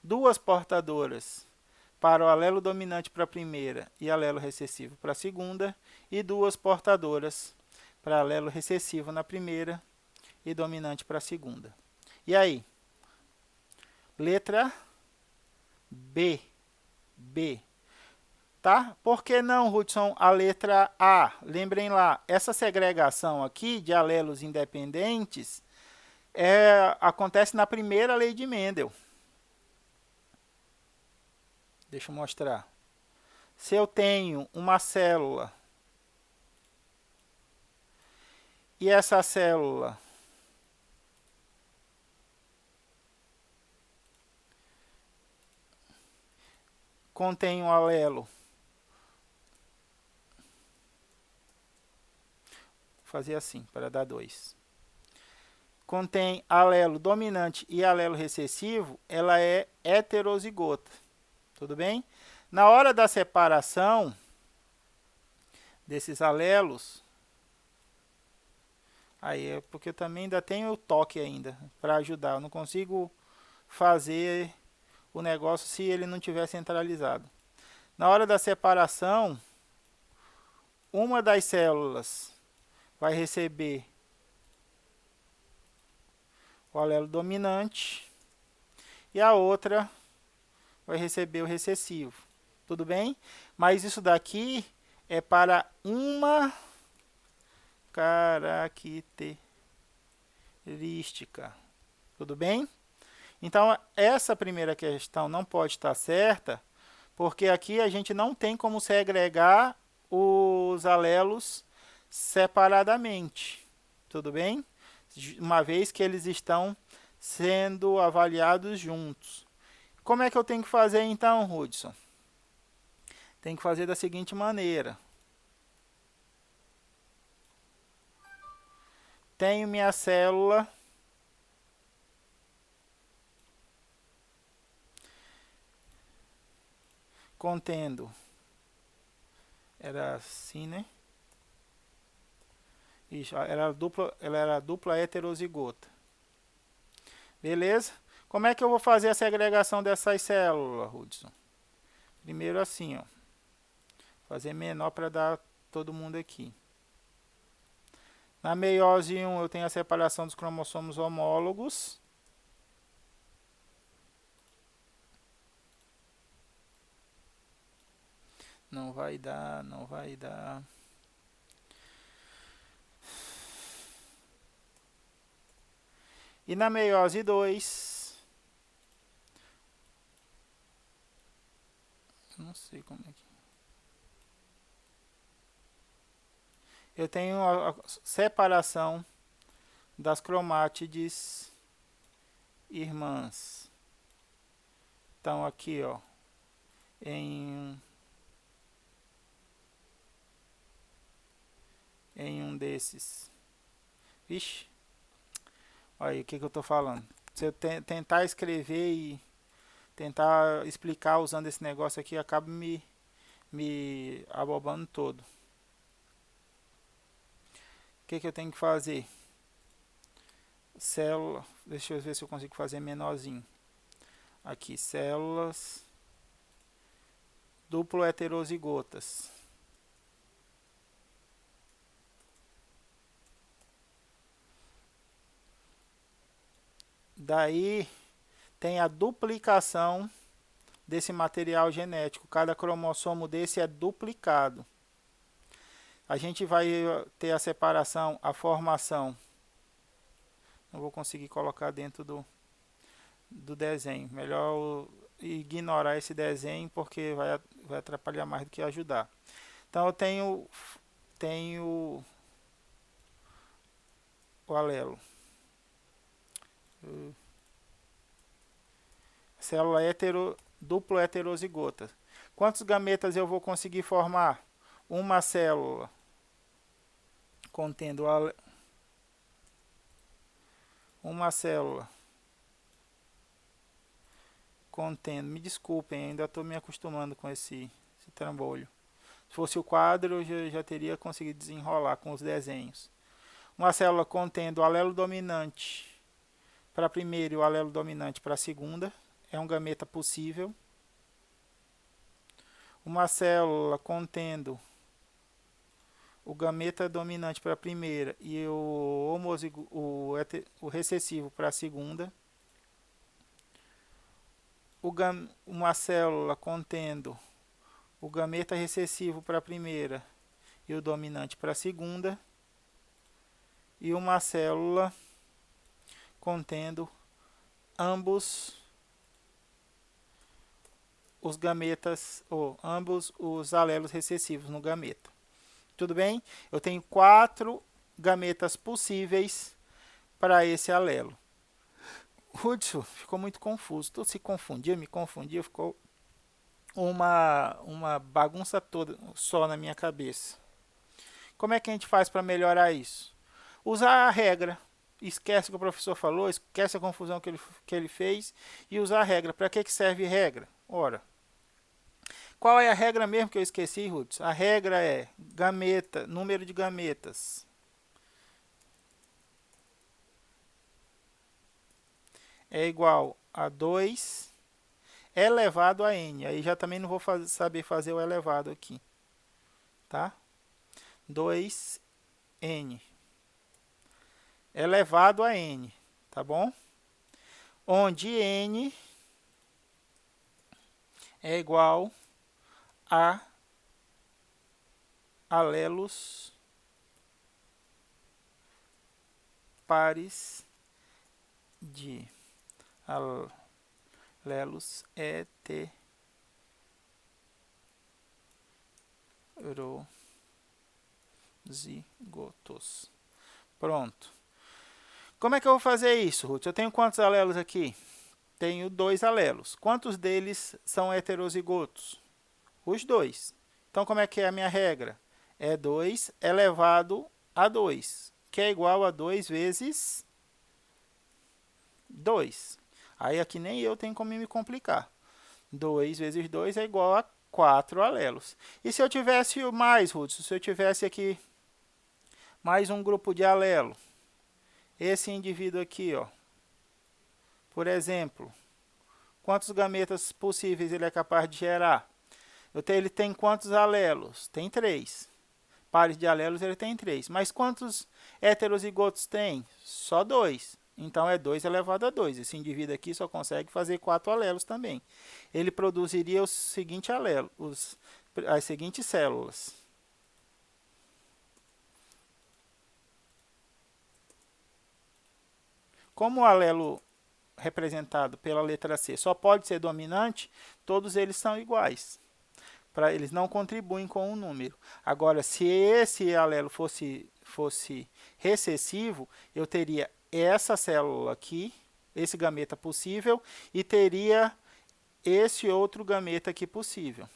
duas portadoras para o alelo dominante para a primeira e alelo recessivo para a segunda, e duas portadoras para alelo recessivo na primeira e dominante para a segunda. E aí? Letra B. B. Tá? Por que não, Hudson, a letra A? Lembrem lá, essa segregação aqui de alelos independentes acontece na primeira lei de Mendel. Deixa eu mostrar. Se eu tenho uma célula e essa célula contém um alelo, vou fazer assim para dar 2. Contém alelo dominante e alelo recessivo, ela é heterozigota. Tudo bem? Na hora da separação desses alelos, aí é porque eu também ainda tenho o toque ainda para ajudar. Eu não consigo fazer o negócio se ele não tiver centralizado. Na hora da separação, uma das células vai receber o alelo dominante e a outra vai receber o recessivo. Tudo bem? Mas isso daqui é para uma característica. Tudo bem? Então, essa primeira questão não pode estar certa, porque aqui a gente não tem como segregar os alelos separadamente. Tudo bem? Uma vez que eles estão sendo avaliados juntos. Como é que eu tenho que fazer então, Hudson? Tem que fazer da seguinte maneira. Tenho minha célula contendo, era assim, né? Isso, ela era dupla heterozigota. Beleza? Como é que eu vou fazer a segregação dessas células, Hudson? Primeiro assim, ó. Fazer menor para dar todo mundo aqui. Na meiose 1 eu tenho a separação dos cromossomos homólogos. Não vai dar, não vai dar. E na meiose 2, não sei como é que... Eu tenho a separação das cromátides irmãs. Então aqui, ó, em um desses. Vixe, olha aí o que eu estou falando. Se eu tentar escrever e tentar explicar usando esse negócio aqui, acaba me abobando todo. O que eu tenho que fazer? Célula, deixa eu ver se eu consigo fazer menorzinho. Aqui, células duplo heterozigotas. Daí tem a duplicação desse material genético. Cada cromossomo desse é duplicado. A gente vai ter a separação, a formação. Não vou conseguir colocar dentro do desenho. Melhor ignorar esse desenho porque vai atrapalhar mais do que ajudar. Então eu tenho o alelo. Célula duplo heterozigota. Quantos gametas eu vou conseguir formar? Uma célula contendo uma célula contendo, me desculpem, ainda estou me acostumando com esse trambolho. Se fosse o quadro, eu já teria conseguido desenrolar com os desenhos. Uma célula contendo o alelo dominante para a primeira e o alelo dominante para a segunda. É um gameta possível. Uma célula contendo o gameta dominante para a primeira e o recessivo para a segunda. Uma célula contendo o gameta recessivo para a primeira e o dominante para a segunda. E uma célula contendo ambos os gametas, ou ambos os alelos recessivos no gameta. Tudo bem? Eu tenho 4 gametas possíveis para esse alelo. Hudson, ficou muito confuso. Tu se confundia, me confundia, ficou uma bagunça toda só na minha cabeça. Como é que a gente faz para melhorar isso? Usar a regra. Esquece o que o professor falou, esquece a confusão que ele fez e usar a regra. Para que serve regra? Ora, qual é a regra mesmo que eu esqueci, Ruth? A regra é gameta, número de gametas é igual a 2 elevado a n. Aí já também não vou saber fazer o elevado aqui. Tá? 2n elevado a n. Tá bom? Onde n é igual a alelos pares de alelos heterozigotos. Pronto. Como é que eu vou fazer isso, Ruth? Eu tenho quantos alelos aqui? Tenho 2 alelos. Quantos deles são heterozigotos? Os 2. Então, como é que é a minha regra? É 2 elevado a 2, que é igual a 2 vezes 2. Aí aqui nem eu tenho como me complicar. 2 vezes 2 é igual a 4 alelos. E se eu tivesse mais, Ruth? Se eu tivesse aqui mais um grupo de alelo, esse indivíduo aqui, ó, por exemplo, quantos gametas possíveis ele é capaz de gerar? Ele tem quantos alelos? Tem 3. Pares de alelos ele tem 3. Mas quantos heterozigotos tem? Só 2. Então, é 2 elevado a 2. Esse indivíduo aqui só consegue fazer 4 alelos também. Ele produziria o seguinte alelo, as seguintes células. Como o alelo representado pela letra C só pode ser dominante, todos eles são iguais. Eles não contribuem com o número. Agora, se esse alelo fosse recessivo, eu teria essa célula aqui, esse gameta possível, e teria esse outro gameta aqui possível.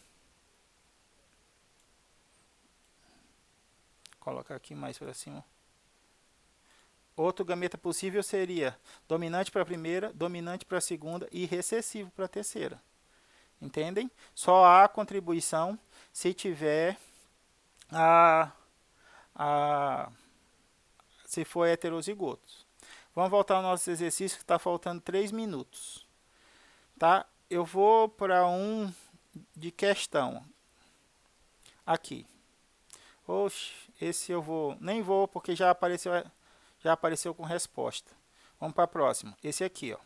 Vou colocar aqui mais para cima. Outro gameta possível seria dominante para a primeira, dominante para a segunda e recessivo para a terceira. Entendem? Só há contribuição se tiver se for heterozigoto. Vamos voltar ao nosso exercício que está faltando 3 minutos. Tá? Eu vou para um de questão. Aqui. Oxe, esse eu nem vou porque já apareceu com resposta. Vamos para a próxima. Esse aqui, ó.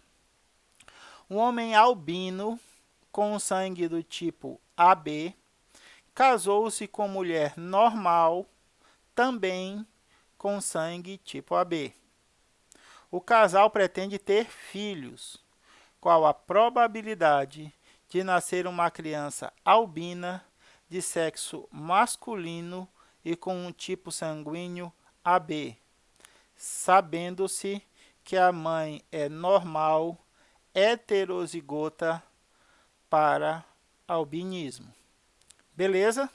Um homem albino com sangue do tipo AB casou-se com mulher normal, também com sangue tipo AB. O casal pretende ter filhos. Qual a probabilidade de nascer uma criança albina de sexo masculino e com um tipo sanguíneo AB, sabendo-se que a mãe é normal, heterozigota para albinismo? Beleza?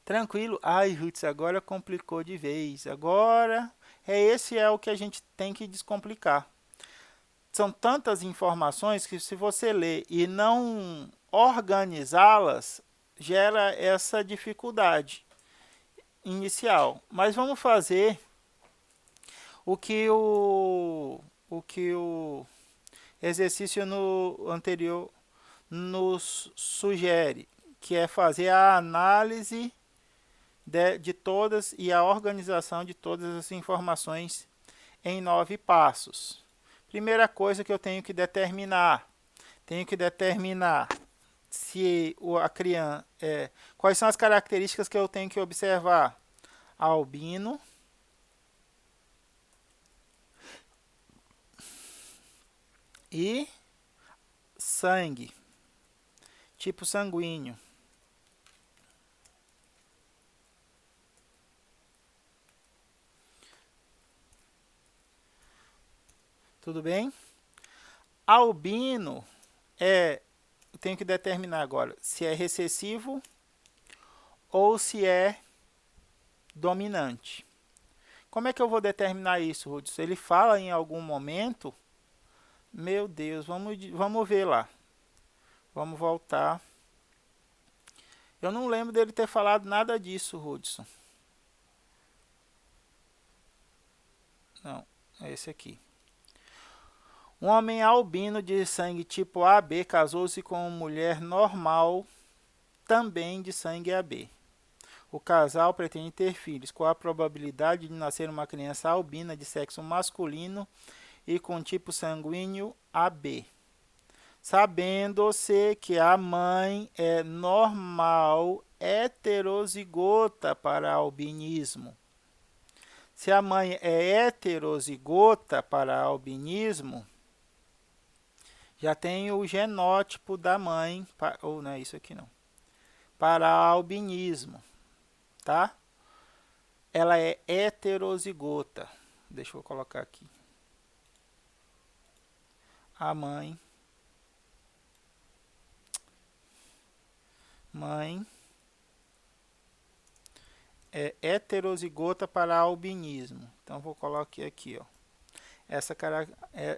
Tranquilo? Ai, Ruth, agora complicou de vez. Agora, esse é o que a gente tem que descomplicar. São tantas informações que se você ler e não organizá-las, gera essa dificuldade inicial. Mas vamos fazer o que o exercício anterior nos sugere, que é fazer a análise de todas e a organização de todas as informações em 9 passos. Primeira coisa que eu tenho que determinar se a criança quais são as características que eu tenho que observar. Albino, e sangue, tipo sanguíneo. Tudo bem? Albino eu tenho que determinar agora se é recessivo ou se é dominante. Como é que eu vou determinar isso, Hudson? Ele fala em algum momento. Meu Deus, vamos ver lá. Vamos voltar. Eu não lembro dele ter falado nada disso, Hudson. Não, é esse aqui. Um homem albino de sangue tipo AB casou-se com uma mulher normal, também de sangue AB. O casal pretende ter filhos. Qual a probabilidade de nascer uma criança albina de sexo masculino e com tipo sanguíneo AB? Sabendo-se que a mãe é normal, heterozigota para albinismo. Se a mãe é heterozigota para albinismo, já tem o genótipo da mãe, ou não é isso aqui não, para albinismo, tá? Ela é heterozigota. Deixa eu colocar aqui. A mãe é heterozigota para albinismo. Então, vou colocar aqui, ó,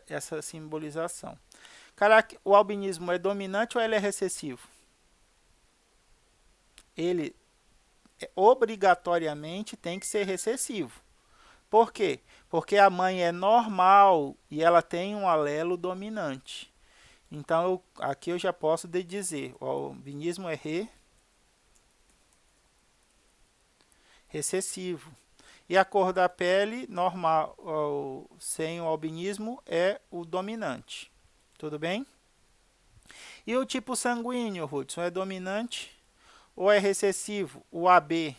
essa simbolização. O albinismo é dominante ou ele é recessivo? Ele obrigatoriamente tem que ser recessivo. Por quê? Porque a mãe é normal e ela tem um alelo dominante. Então, aqui eu já posso dizer, o albinismo é recessivo. E a cor da pele, normal, sem o albinismo, é o dominante. Tudo bem? E o tipo sanguíneo, Hudson, é dominante ou é recessivo? O AB.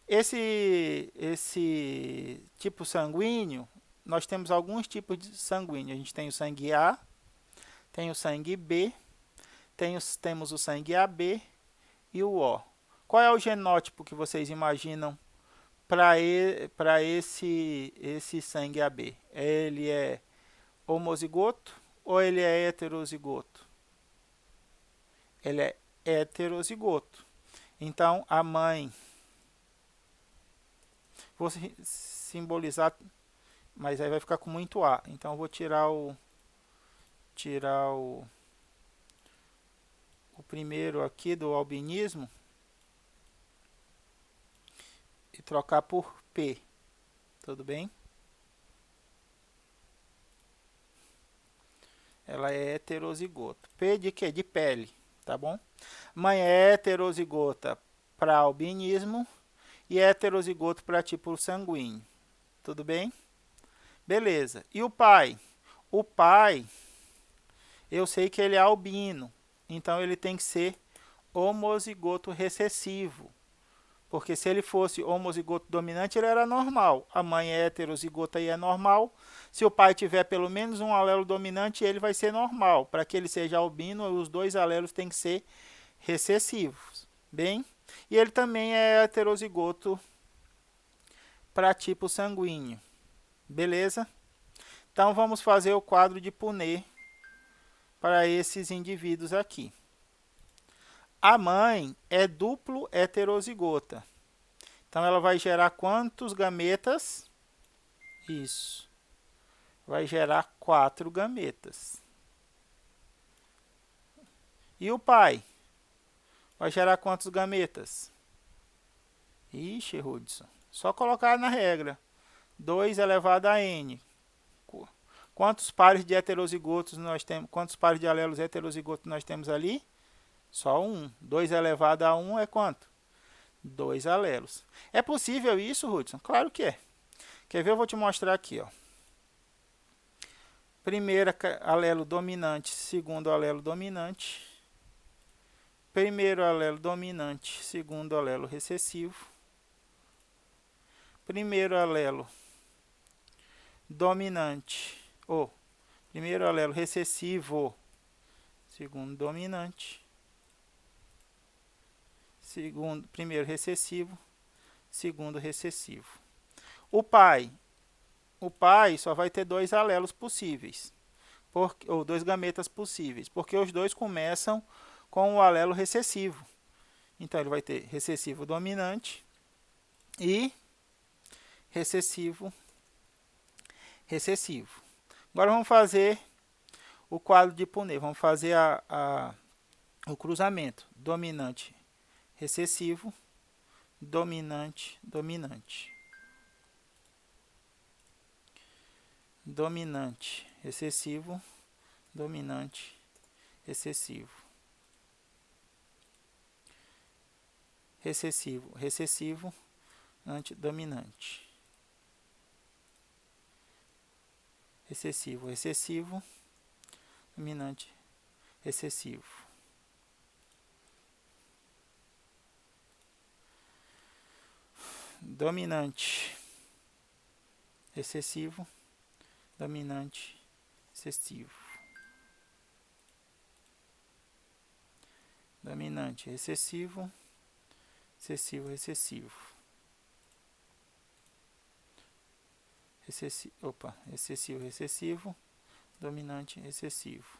Esse tipo sanguíneo, nós temos alguns tipos de sanguíneo. A gente tem o sangue A, tem o sangue B, temos o sangue AB e o O. Qual é o genótipo que vocês imaginam para esse sangue AB? Ele é homozigoto ou ele é heterozigoto? Ele é heterozigoto. Então, a mãe... Vou simbolizar, mas aí vai ficar com muito A. Então, eu vou tirar o primeiro aqui do albinismo e trocar por P. Tudo bem? Ela é heterozigoto. P de quê? De pele, tá bom? Mãe é heterozigota para albinismo e heterozigoto para tipo sanguíneo. Tudo bem? Beleza. E o pai? O pai, eu sei que ele é albino, então ele tem que ser homozigoto recessivo. Porque se ele fosse homozigoto dominante, ele era normal. A mãe é heterozigota e é normal. Se o pai tiver pelo menos um alelo dominante, ele vai ser normal. Para que ele seja albino, os dois alelos têm que ser recessivos. Bem? E ele também é heterozigoto para tipo sanguíneo. Beleza? Então, vamos fazer o quadro de Punnett para esses indivíduos aqui. A mãe é duplo heterozigota. Então, ela vai gerar quantos gametas? Isso. Vai gerar 4 gametas. E o pai? Vai gerar quantos gametas? Ixi, Hudson. Só colocar na regra. 2 elevado a n. Quantos pares de heterozigotos nós temos? Quantos pares de alelos heterozigotos nós temos ali? Só um. 2 elevado a 1 é quanto? 2 alelos. É possível isso, Hudson? Claro que é. Quer ver? Eu vou te mostrar aqui, ó. Primeiro alelo dominante, segundo alelo dominante. Primeiro alelo dominante, segundo alelo recessivo. Primeiro alelo dominante, ou primeiro alelo recessivo, segundo dominante. Primeiro recessivo, segundo recessivo. O pai só vai ter 2 alelos possíveis, ou 2 gametas possíveis, porque os dois começam com o alelo recessivo. Então, ele vai ter recessivo dominante e recessivo. Agora, vamos fazer o quadro de Punnett. Vamos fazer o cruzamento. Dominante, recessivo, dominante, dominante. Dominante, recessivo, dominante, recessivo. Recessivo, recessivo, dominante. Recessivo, recessivo, dominante, recessivo. dominante, recessivo, dominante, recessivo, dominante, recessivo, recessivo, recessivo, recessivo, recessivo, dominante, recessivo.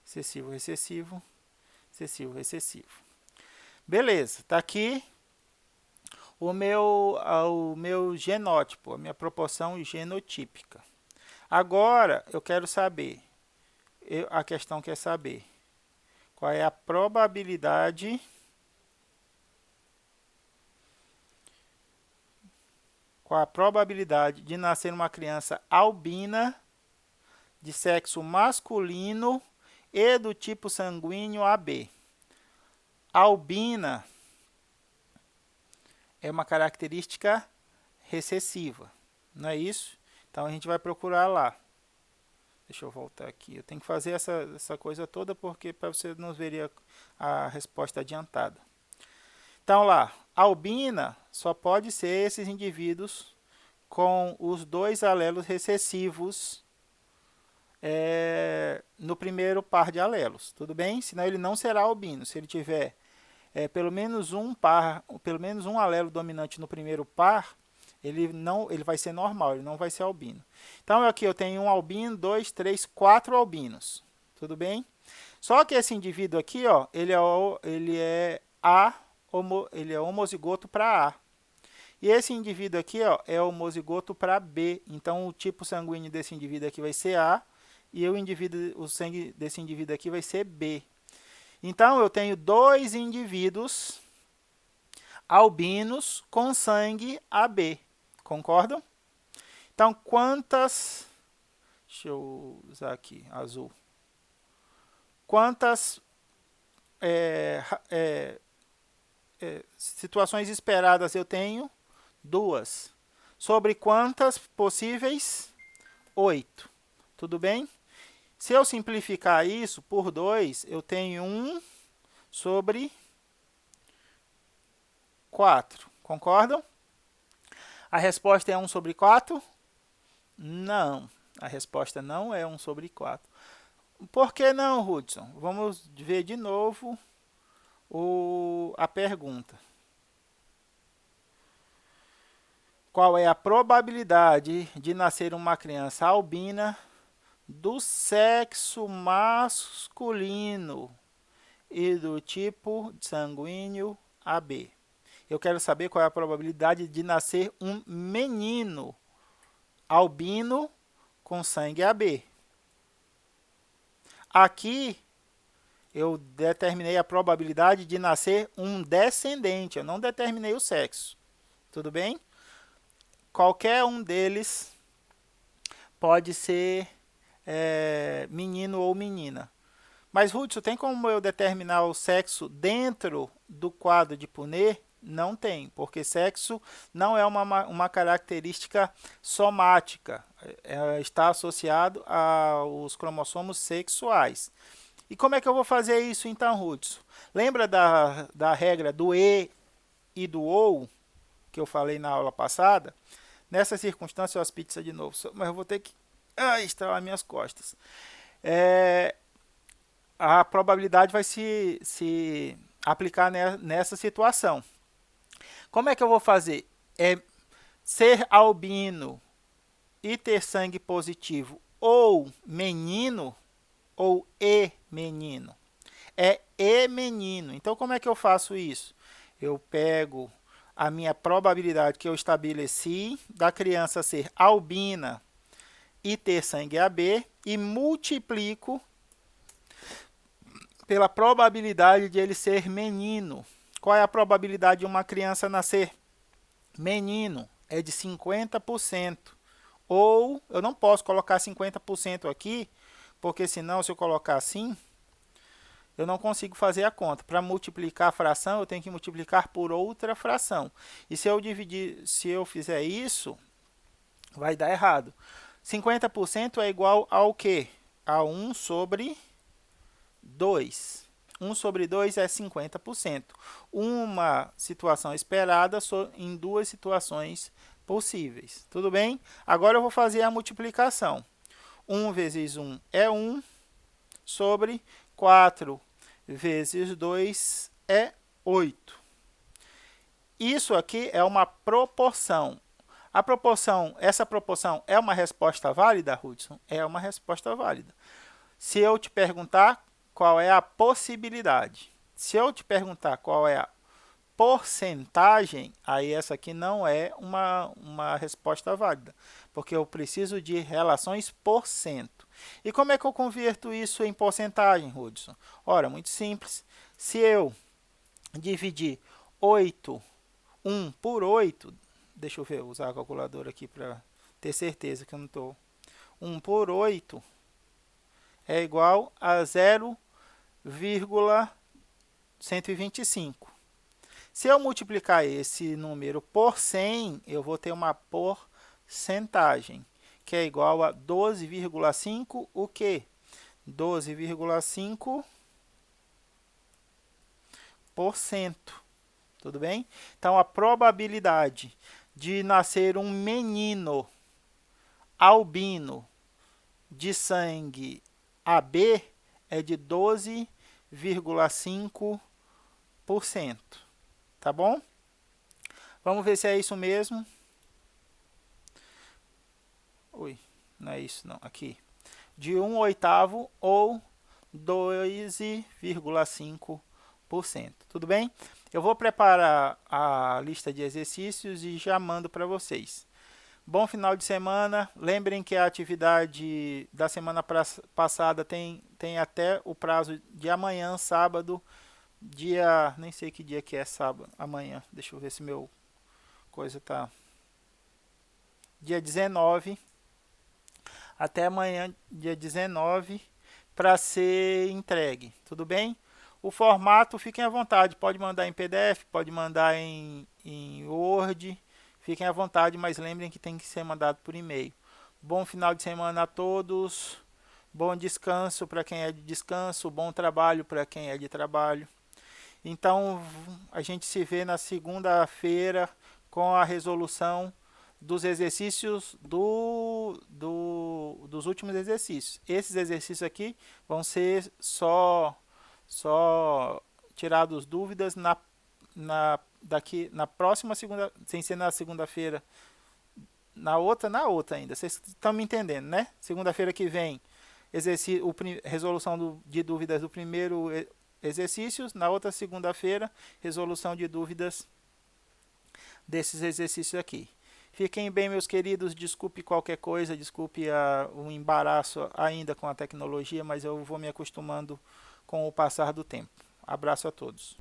Recessivo, recessivo, recessivo, recessivo. Beleza, tá aqui o meu genótipo, a minha proporção genotípica. Agora, eu quero saber, a questão quer saber, qual é a probabilidade de nascer uma criança albina de sexo masculino e do tipo sanguíneo AB. Albina é uma característica recessiva, não é isso? Então a gente vai procurar lá. Deixa eu voltar aqui. Eu tenho que fazer essa coisa toda porque para você não ver a resposta adiantada. Então lá, albina só pode ser esses indivíduos com os dois alelos recessivos no primeiro par de alelos, tudo bem? Senão ele não será albino. Se ele tiver pelo menos um alelo dominante no primeiro par, ele vai ser normal, ele não vai ser albino. Então aqui eu tenho um albino, 2, 3, 4 albinos, tudo bem? Só que esse indivíduo aqui, ó, ele é homozigoto para A. E esse indivíduo aqui, ó, é homozigoto para B. Então o tipo sanguíneo desse indivíduo aqui vai ser A e o sangue desse indivíduo aqui vai ser B. Então eu tenho dois indivíduos albinos com sangue AB. Concordam? Então, quantas... Deixa eu usar aqui, azul. Quantas situações esperadas eu tenho? 2. Sobre quantas possíveis? 8. Tudo bem? Se eu simplificar isso por 2, eu tenho 1 sobre 4. Concordam? A resposta é 1 sobre 4? Não, a resposta não é 1 sobre 4. Por que não, Hudson? Vamos ver de novo a pergunta. Qual é a probabilidade de nascer uma criança albina do sexo masculino e do tipo sanguíneo AB? Eu quero saber qual é a probabilidade de nascer um menino albino com sangue AB. Aqui, eu determinei a probabilidade de nascer um descendente. Eu não determinei o sexo. Tudo bem? Qualquer um deles pode ser menino ou menina. Mas, Hudson, tem como eu determinar o sexo dentro do quadro de Punnett? Não tem, porque sexo não é uma característica somática, está associado aos cromossomos sexuais. E como é que eu vou fazer isso então, Hudson? Lembra da regra do E e do OU, que eu falei na aula passada? Nessa circunstância, as pizzas de novo, mas eu vou ter que estralar minhas costas. A probabilidade vai se aplicar nessa situação. Como é que eu vou fazer? Ser albino e ter sangue positivo ou menino ou menino. É menino. Então, como é que eu faço isso? Eu pego a minha probabilidade que eu estabeleci da criança ser albina e ter sangue AB e multiplico pela probabilidade de ele ser menino. Qual é a probabilidade de uma criança nascer menino? É de 50%. Ou eu não posso colocar 50% aqui, porque senão, se eu colocar assim, eu não consigo fazer a conta. Para multiplicar a fração, eu tenho que multiplicar por outra fração. E se eu fizer isso, vai dar errado. 50% é igual ao quê? A 1 sobre 2. 1 sobre 2 é 50%. Uma situação esperada em duas situações possíveis. Tudo bem? Agora eu vou fazer a multiplicação. 1 vezes 1 é 1, sobre 4 vezes 2 é 8. Isso aqui é uma proporção. Essa proporção é uma resposta válida, Hudson? É uma resposta válida. Se eu te perguntar qual é a possibilidade, se eu te perguntar qual é a porcentagem, aí essa aqui não é uma resposta válida, porque eu preciso de relações por cento. E como é que eu converto isso em porcentagem, Hudson? Ora, muito simples. Se eu dividir 1 por 8, deixa eu ver, usar a calculadora aqui para ter certeza que eu não estou. 1 por 8 é igual a 0,125. Se eu multiplicar esse número por 100, eu vou ter uma porcentagem, que é igual a 12,5, o quê? 12,5%. Tudo bem? Então, a probabilidade de nascer um menino albino de sangue AB é de 12,5%. Tá bom? Vamos ver se é isso mesmo. Ui, não é isso não. Aqui. De 1/8 ou 12,5%. Tudo bem? Eu vou preparar a lista de exercícios e já mando para vocês. Bom final de semana. Lembrem que a atividade da semana passada tem até o prazo de amanhã, sábado, dia... nem sei que dia que é sábado, amanhã. Deixa eu ver se meu coisa tá... dia 19. Até amanhã, dia 19, para ser entregue. Tudo bem? O formato, fiquem à vontade. Pode mandar em PDF, pode mandar em Word. Fiquem à vontade, mas lembrem que tem que ser mandado por e-mail. Bom final de semana a todos. Bom descanso para quem é de descanso. Bom trabalho para quem é de trabalho. Então, a gente se vê na segunda-feira com a resolução dos exercícios dos últimos exercícios. Esses exercícios aqui vão ser só tirados dúvidas na próxima segunda, sem ser na segunda-feira, na outra ainda. Vocês estão me entendendo, né? Segunda-feira que vem, resolução de dúvidas do primeiro exercício. Na outra segunda-feira, resolução de dúvidas desses exercícios aqui. Fiquem bem, meus queridos. Desculpe qualquer coisa, desculpe o embaraço ainda com a tecnologia, mas eu vou me acostumando com o passar do tempo. Abraço a todos.